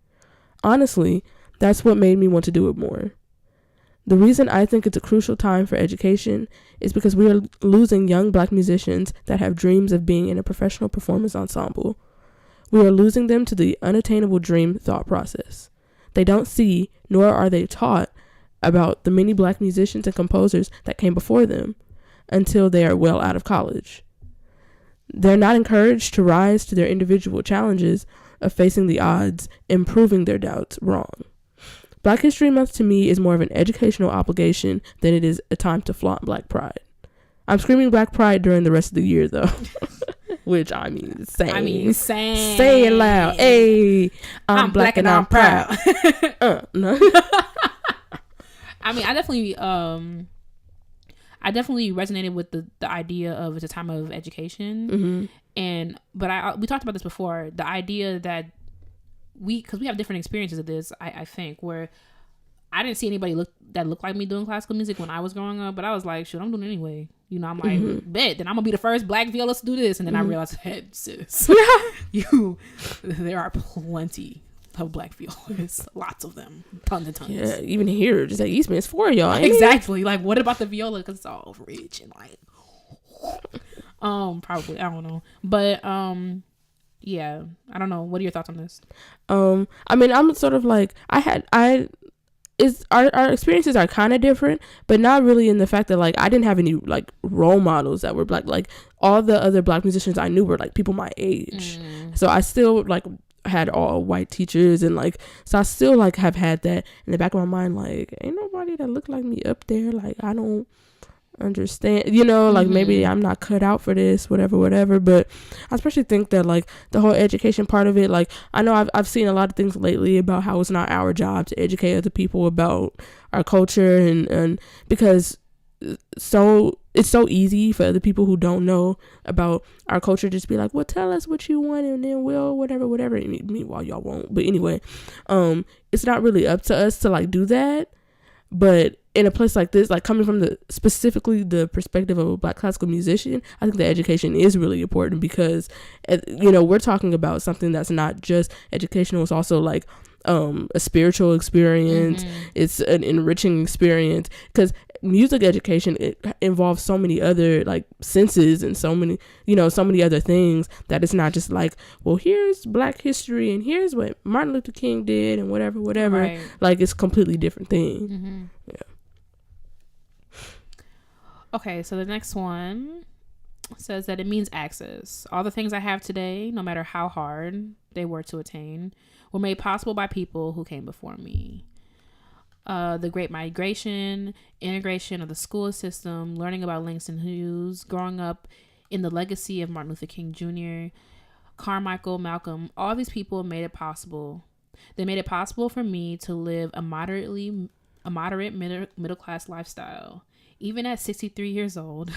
honestly, that's what made me want to do it more. The reason I think it's a crucial time for education is because we are losing young black musicians that have dreams of being in a professional performance ensemble. We are losing them to the unattainable dream thought process. They don't see, nor are they taught, about the many black musicians and composers that came before them until they are well out of college. They're not encouraged to rise to their individual challenges of facing the odds and proving their doubts wrong. Black History Month to me is more of an educational obligation than it is a time to flaunt black pride. I'm screaming black pride during the rest of the year, though. Which, same. Say it loud. Hey, I'm black and I'm proud. No. I mean, I definitely resonated with the idea of it's a time of education. Mm-hmm. But we talked about this before, the idea that because we have different experiences of this, I think, where I didn't see anybody that looked like me doing classical music when I was growing up, but I was like, shoot, I'm doing it anyway. You know, I'm like, bet, then I'm gonna be the first black violist to do this. And then I realized, hey, sis, there are plenty of black violists, lots of them, tons and tons. Yeah, even here, just like Eastman, it's for y'all. Exactly. Like, what about the viola? Because it's all rich and like, probably, I don't know, but yeah, I don't know. What are your thoughts on this? I mean, I'm sort of like, our experiences are kind of different, but not really in the fact that like I didn't have any like role models that were black. Like all the other black musicians I knew were like people my age. So I still like had all white teachers, and like, so I still like have had that in the back of my mind, like ain't nobody that look like me up there. Like I don't understand, you know, like maybe I'm not cut out for this, whatever. But I especially think that like the whole education part of it, like I know I've seen a lot of things lately about how it's not our job to educate other people about our culture, and because so it's so easy for other people who don't know about our culture just be like, well, tell us what you want and then we'll whatever. Meanwhile, y'all won't. But anyway, it's not really up to us to like do that. But in a place like this, like coming from specifically the perspective of a black classical musician, I think the education is really important because, you know, we're talking about something that's not just educational. It's also like a spiritual experience. It's an enriching experience because music education, it involves so many other like senses and so many other things that it's not just like, well, here's black history and here's what Martin Luther King did and whatever. Right. Like it's a completely different thing. Yeah. Okay, so the next one says that it means access. All the things I have today, no matter how hard they were to attain, were made possible by people who came before me. The Great Migration, integration of the school system, learning about Langston Hughes, growing up in the legacy of Martin Luther King Jr., Carmichael, Malcolm, all these people made it possible. They made it possible for me to live a moderate middle class lifestyle. Even at 63 years old,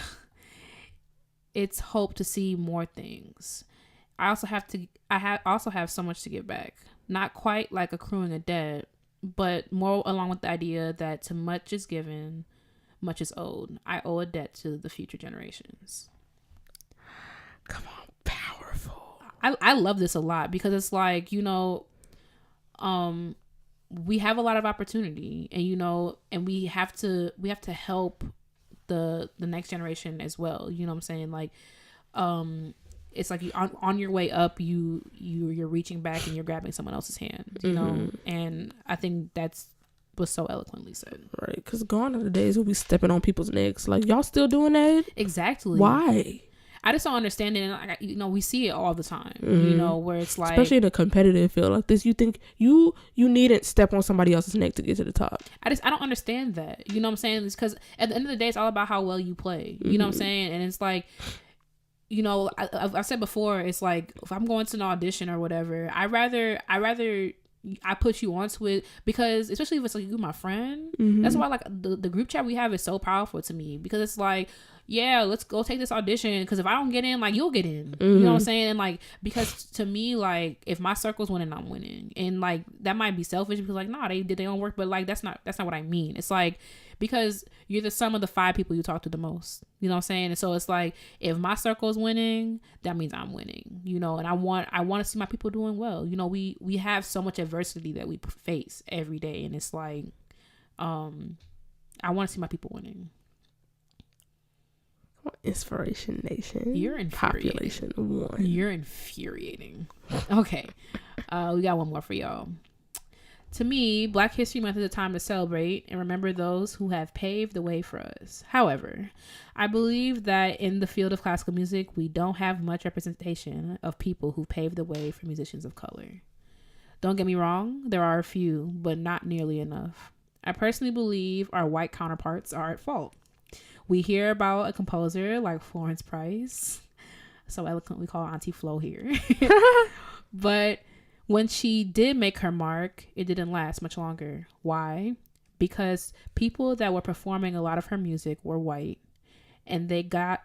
it's hope to see more things. I also have so much to give back. Not quite like accruing a debt, but more along with the idea that to much is given, much is owed. I owe a debt to the future generations. Come on, powerful. I love this a lot because it's like, you know, we have a lot of opportunity, and you know, and we have to help the next generation as well. You know what I'm saying? Like, it's like you on your way up, you're reaching back and you're grabbing someone else's hand, you know? And I think was so eloquently said. Right, because gone are the days we'll be stepping on people's necks. Like, y'all still doing that? Exactly. Why? I just don't understand it. And like, you know, we see it all the time, you know, where it's like, especially in a competitive field like this, you think you needn't step on somebody else's neck to get to the top. I don't understand that. You know what I'm saying? It's because at the end of the day, it's all about how well you play. You know what I'm saying? And it's like, you know, I've said before, it's like if I'm going to an audition or whatever, I rather I put you onto it, because especially if it's like you're my friend, that's why like the group chat we have is so powerful to me, because it's like, yeah, let's go take this audition, because if I don't get in, like, you'll get in. You know what I'm saying? And like, because to me, like, if my circle's winning, I'm winning. And like, that might be selfish because like, nah, they did their own work, but like, that's not what I mean. It's like, because you're the sum of the 5 people you talk to the most. You know what I'm saying? And so it's like, if my circle is winning, that means I'm winning. You know, and I want to see my people doing well. You know, we have so much adversity that we face every day, and it's like, I want to see my people winning. Inspiration Nation. You're infuriating. Population 1. You're infuriating. Okay. We got one more for y'all. To me, Black History Month is a time to celebrate and remember those who have paved the way for us. However, I believe that in the field of classical music, we don't have much representation of people who paved the way for musicians of color. Don't get me wrong, there are a few, but not nearly enough. I personally believe our white counterparts are at fault. We hear about a composer like Florence Price, so eloquently called Auntie Flo here. But when she did make her mark, it didn't last much longer. Why? Because people that were performing a lot of her music were white, and they get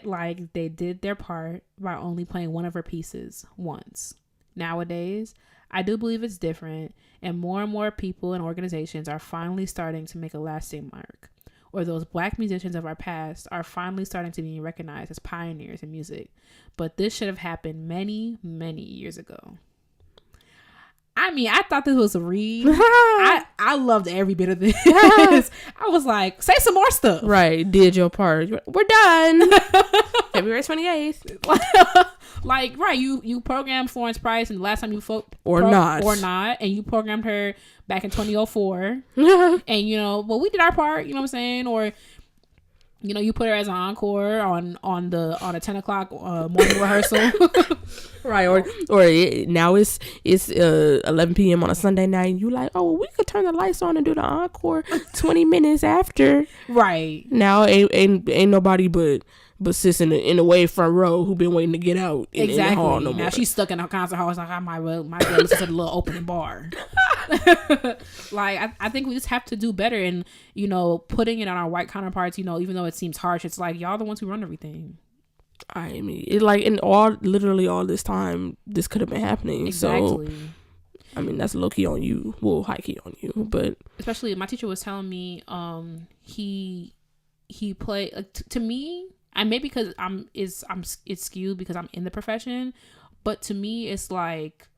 like they did their part by only playing one of her pieces once. Nowadays, I do believe it's different, and more people and organizations are finally starting to make a lasting mark. Or those Black musicians of our past are finally starting to be recognized as pioneers in music. But this should have happened many, many years ago. I mean, I thought this was a read. I loved every bit of this. I was like, say some more stuff. Right. Did your part. We're done. February 28th. Like, right, you programmed Florence Price, and the last time you not, and you programmed her back in 2004, and you know, well, we did our part, you know what I'm saying, or you know, you put her as an encore on a 10 o'clock morning rehearsal, right? Or now it's 11 p.m. on a Sunday night, and you like, oh, well, we could turn the lights on and do the encore 20 minutes after, right? Now ain't nobody but sis in the way front row who been waiting to get out in the hall no more. Now she's stuck in her concert hall. It's like, I might well listen to the little opening bar. Like, I think we just have to do better, and you know, putting it on our white counterparts, you know, even though it seems harsh, it's like, y'all the ones who run everything. I mean, it like literally all this time this could have been happening. Exactly. So I mean, that's low key on you. Well, high key on you, but especially my teacher was telling me, he played to me. And maybe because it's skewed because I'm in the profession, but to me it's like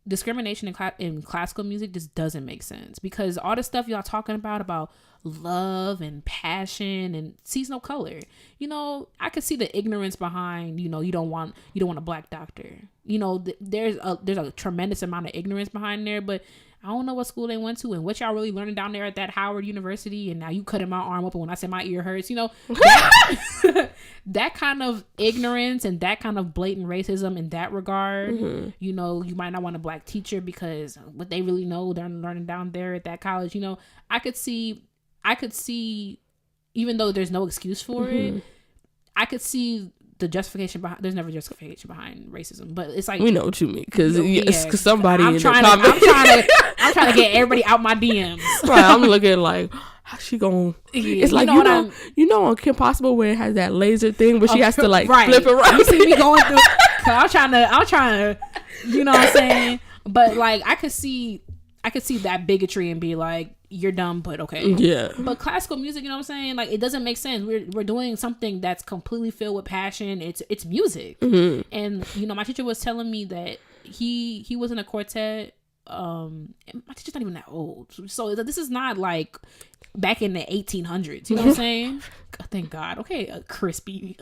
discrimination in classical music just doesn't make sense, because all the stuff y'all talking about love and passion and sees no color. You know, I could see the ignorance behind, you know, you don't want a Black doctor. You know, there's a tremendous amount of ignorance behind there, but I don't know what school they went to and what y'all really learning down there at that Howard University. And now you cutting my arm open when I say my ear hurts. You know, that kind of ignorance and that kind of blatant racism in that regard. Mm-hmm. You know, you might not want a Black teacher because what they really know they're learning down there at that college. You know, I could see, even though there's no excuse for mm-hmm. it, I could see the justification behind. There's never justification behind racism, but it's like, we know what you mean, because somebody I'm in trying the comments, I'm trying to get everybody out my DMs. Right, I'm looking like, how's she going? Yeah, it's like, you know on Kim Possible where it has that laser thing where she has to like flip it right. You see me going through. I'm trying to, you know what I'm saying? But like, I could see that bigotry and be like, you're dumb, but okay. Yeah. But classical music, you know what I'm saying? Like, it doesn't make sense. We're doing something that's completely filled with passion. It's music. Mm-hmm. And, you know, my teacher was telling me that he was in a quartet. My teacher's not even that old. So this is not like back in the 1800s. You know what I'm saying? Thank God. Okay, crispy.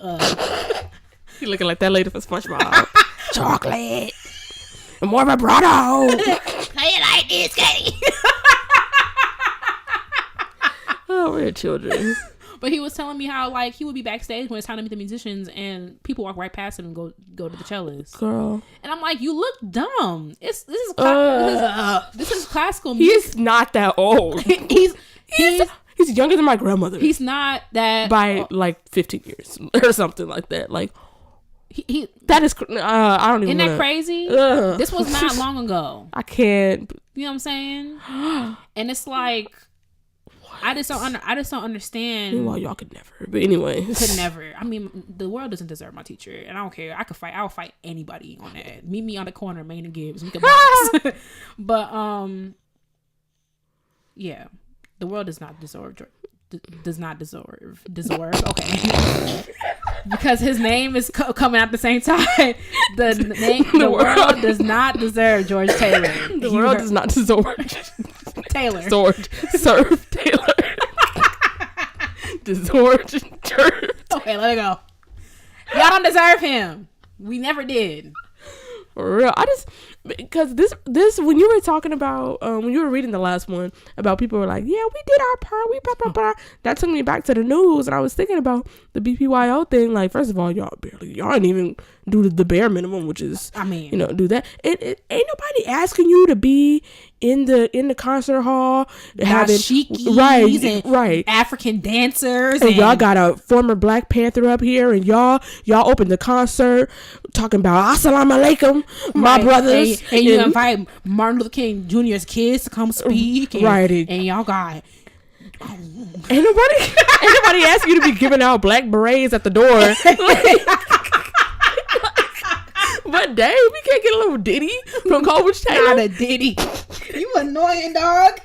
You looking like that lady from SpongeBob. Chocolate. And more vibrato. Play it like this, Katie. Oh, we're children. But he was telling me how, like, he would be backstage when it's time to meet the musicians and people walk right past him and go to the cellist. Girl. And I'm like, you look dumb. This is classical music. He's not that old. He's younger than my grandmother. He's not that by like 15 years or something like that. Like he that is I don't even. Isn't that crazy? This was not long ago. I can't. You know what I'm saying? And it's like, I just don't understand. Meanwhile, y'all could never. But anyway, could never. I mean, the world doesn't deserve my teacher, and I don't care. I'll fight anybody on that. Meet me on the corner, Main and Gibbs. We could box. But yeah, the world does not deserve. Okay. Because his name is coming out the same time. The world does not deserve George Taylor. The world does not deserve Taylor. Serve Taylor. George. Okay, let it go. Y'all don't deserve him. We never did. For real. Because this when you were talking about when you were reading the last one about people were like, yeah, we did our part, we blah blah blah. That took me back to the news, and I was thinking about the BPYO thing. Like, first of all, y'all didn't even do the bare minimum, which is, I mean, do that. It ain't nobody asking you to be in the concert hall having right African dancers, and y'all got a former Black Panther up here, and y'all opened the concert talking about assalamu alaikum, my brothers, and you invite Martin Luther King Jr.'s kids to come speak, and y'all got ain't nobody asking you to be giving out black berets at the door. But dang, we can't get a little ditty from Coach Taylor. Not a ditty. You annoying, dog.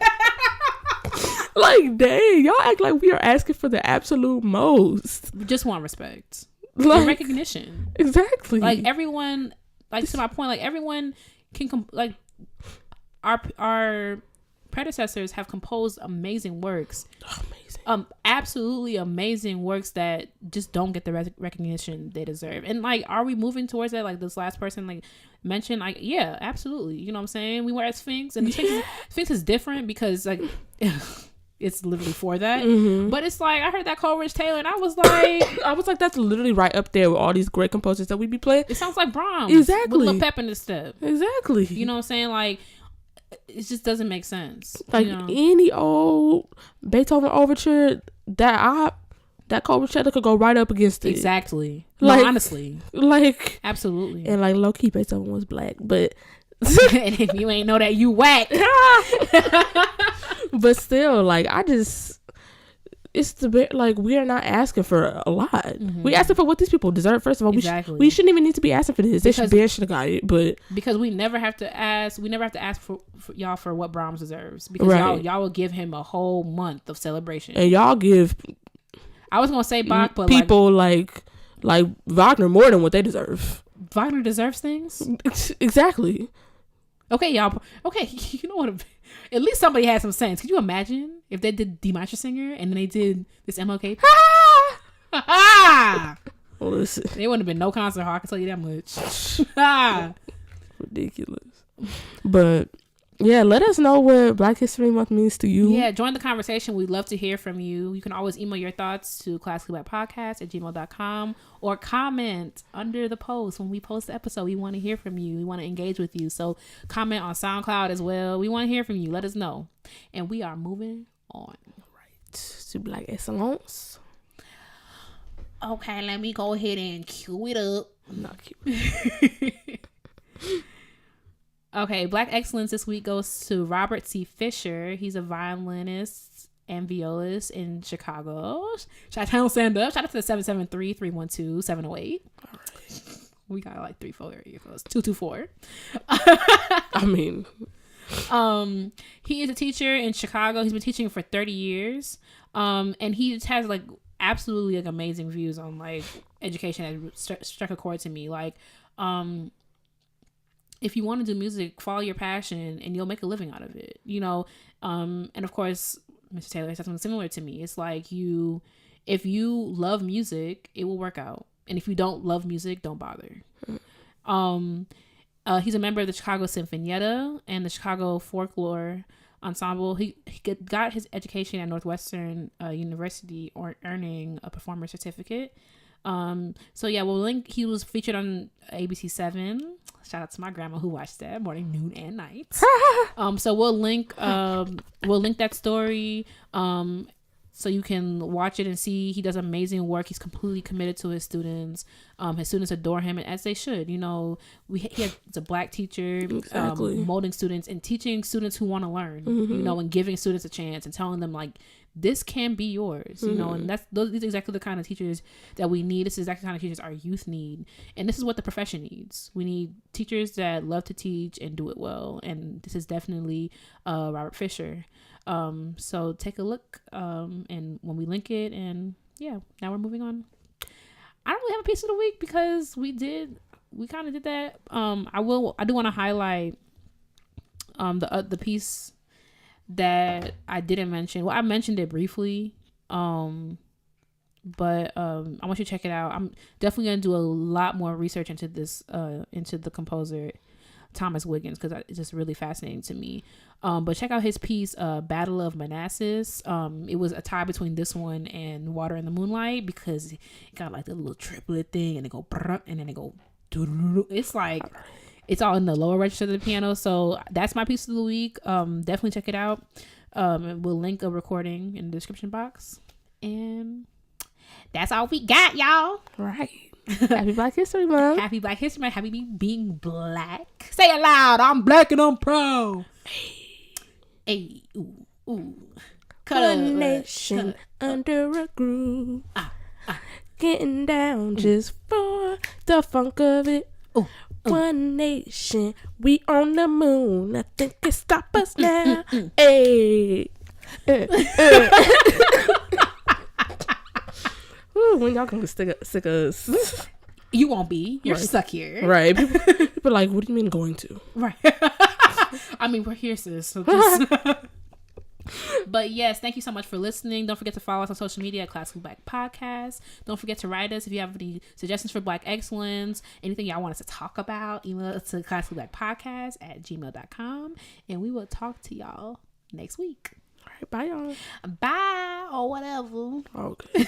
Like, dang, y'all act like we are asking for the absolute most. We just want respect, and recognition. Exactly. Like, everyone, like, to my point, like, everyone can like our predecessors have composed amazing works. Absolutely amazing works that just don't get the recognition they deserve. And like, are we moving towards that? Like this last person like mentioned, like, yeah, absolutely. You know what I'm saying? We were at Sphinx, and the Sphinx is different because like it's literally for that. Mm-hmm. But it's like, I heard that Coleridge Taylor, and I was like, that's literally right up there with all these great composers that we be playing. It sounds like Brahms, exactly, with Lil Pep in the step. Exactly. You know what I'm saying? Like, it just doesn't make sense. Like, any old Beethoven overture that Coleridge Taylor could go right up against it. Exactly. Like, no, honestly. Like, absolutely. And like, low key Beethoven was Black, but and if you ain't know that, you whack. But still, like, it's like, we are not asking for a lot. Mm-hmm. We asking for what these people deserve. First of all, exactly. we shouldn't even need to be asking for this. They should have got it, but because we never have to ask for y'all for what Brahms deserves, because y'all will give him a whole month of celebration, and y'all give. I was gonna say Bach, but people like Wagner more than what they deserve. Wagner deserves things. Exactly. Okay, y'all. Okay, you know what? At least somebody had some sense. Could you imagine if they did D Minor Singer and then they did this MLK? Well, listen, there wouldn't have been no concert hall, I can tell you that much. Ridiculous. But yeah, let us know what Black History Month means to you. Yeah, join the conversation. We'd love to hear from you. You can always email your thoughts to classicallyblackpodcast@gmail.com or comment under the post when we post the episode. We want to hear from you. We want to engage with you. So comment on SoundCloud as well. We want to hear from you. Let us know. And we are moving on. Right. To Black Excellence. Okay, let me go ahead and cue it up. I'm not cute. Okay, Black Excellence this week goes to Robert C. Fisher. He's a violinist and violist in Chicago. Shout out to the 773-312-708. All right. We got like 3-4 area codes. 224. I mean, he is a teacher in Chicago. He's been teaching for 30 years. And he just has like absolutely like amazing views on like education that struck a chord to me. Like, if you want to do music, follow your passion and you'll make a living out of it, you know? And of course, Mr. Taylor said something similar to me. It's like if you love music, it will work out. And if you don't love music, don't bother. He's a member of the Chicago Sinfonietta and the Chicago Folklore Ensemble. He got his education at Northwestern University, earning a performer certificate. So yeah, we'll link. He was featured on ABC 7. Shout out to my grandma who watched that morning, noon, and night. So we'll link that story. So you can watch it and see he does amazing work. He's completely committed to his students. His students adore him, and as they should. You know, he's a Black teacher, exactly. Molding students and teaching students who want to learn. Mm-hmm. You know, and giving students a chance and telling them like this can be yours, you know, and these are exactly the kind of teachers that we need. This is exactly the kind of teachers our youth need. And this is what the profession needs. We need teachers that love to teach and do it well. And this is definitely Robert Fisher. So take a look and when we link it, and yeah, now we're moving on. I don't really have a piece of the week because we kind of did that. I do want to highlight the piece that I didn't mention. Well, I mentioned it briefly, but I want you to check it out. I'm definitely gonna do a lot more research into this, into the composer Thomas Wiggins, because it's just really fascinating to me. But check out his piece, Battle of Manassas. It was a tie between this one and Water in the Moonlight, because it got like the little triplet thing, and it go and then it go. It's like it's all in the lower register of the piano. So that's my piece of the week. Definitely check it out. We'll link a recording in the description box. And that's all we got, y'all. Right. Happy Black History Month. Happy Black History Month. Happy being black. Say it loud. I'm black and I'm proud. Hey, ooh, ooh. One nation under a groove. Getting down just for the funk of it. Ooh. One nation, we on the moon. Nothing can stop us now. Hey. Ooh, when y'all gonna stick us? You won't be. You're right. stuck here. Right. People like, what do you mean going to? Right. I mean, we're here, sis. So just... But yes, thank you so much for listening. Don't forget to follow us on social media at Classical Black Podcast. Don't forget to write us if you have any suggestions for Black excellence, anything y'all want us to talk about. Email us to classicalblackpodcast@gmail.com, and we will talk to y'all next week. All right, bye y'all. Bye or whatever. Okay.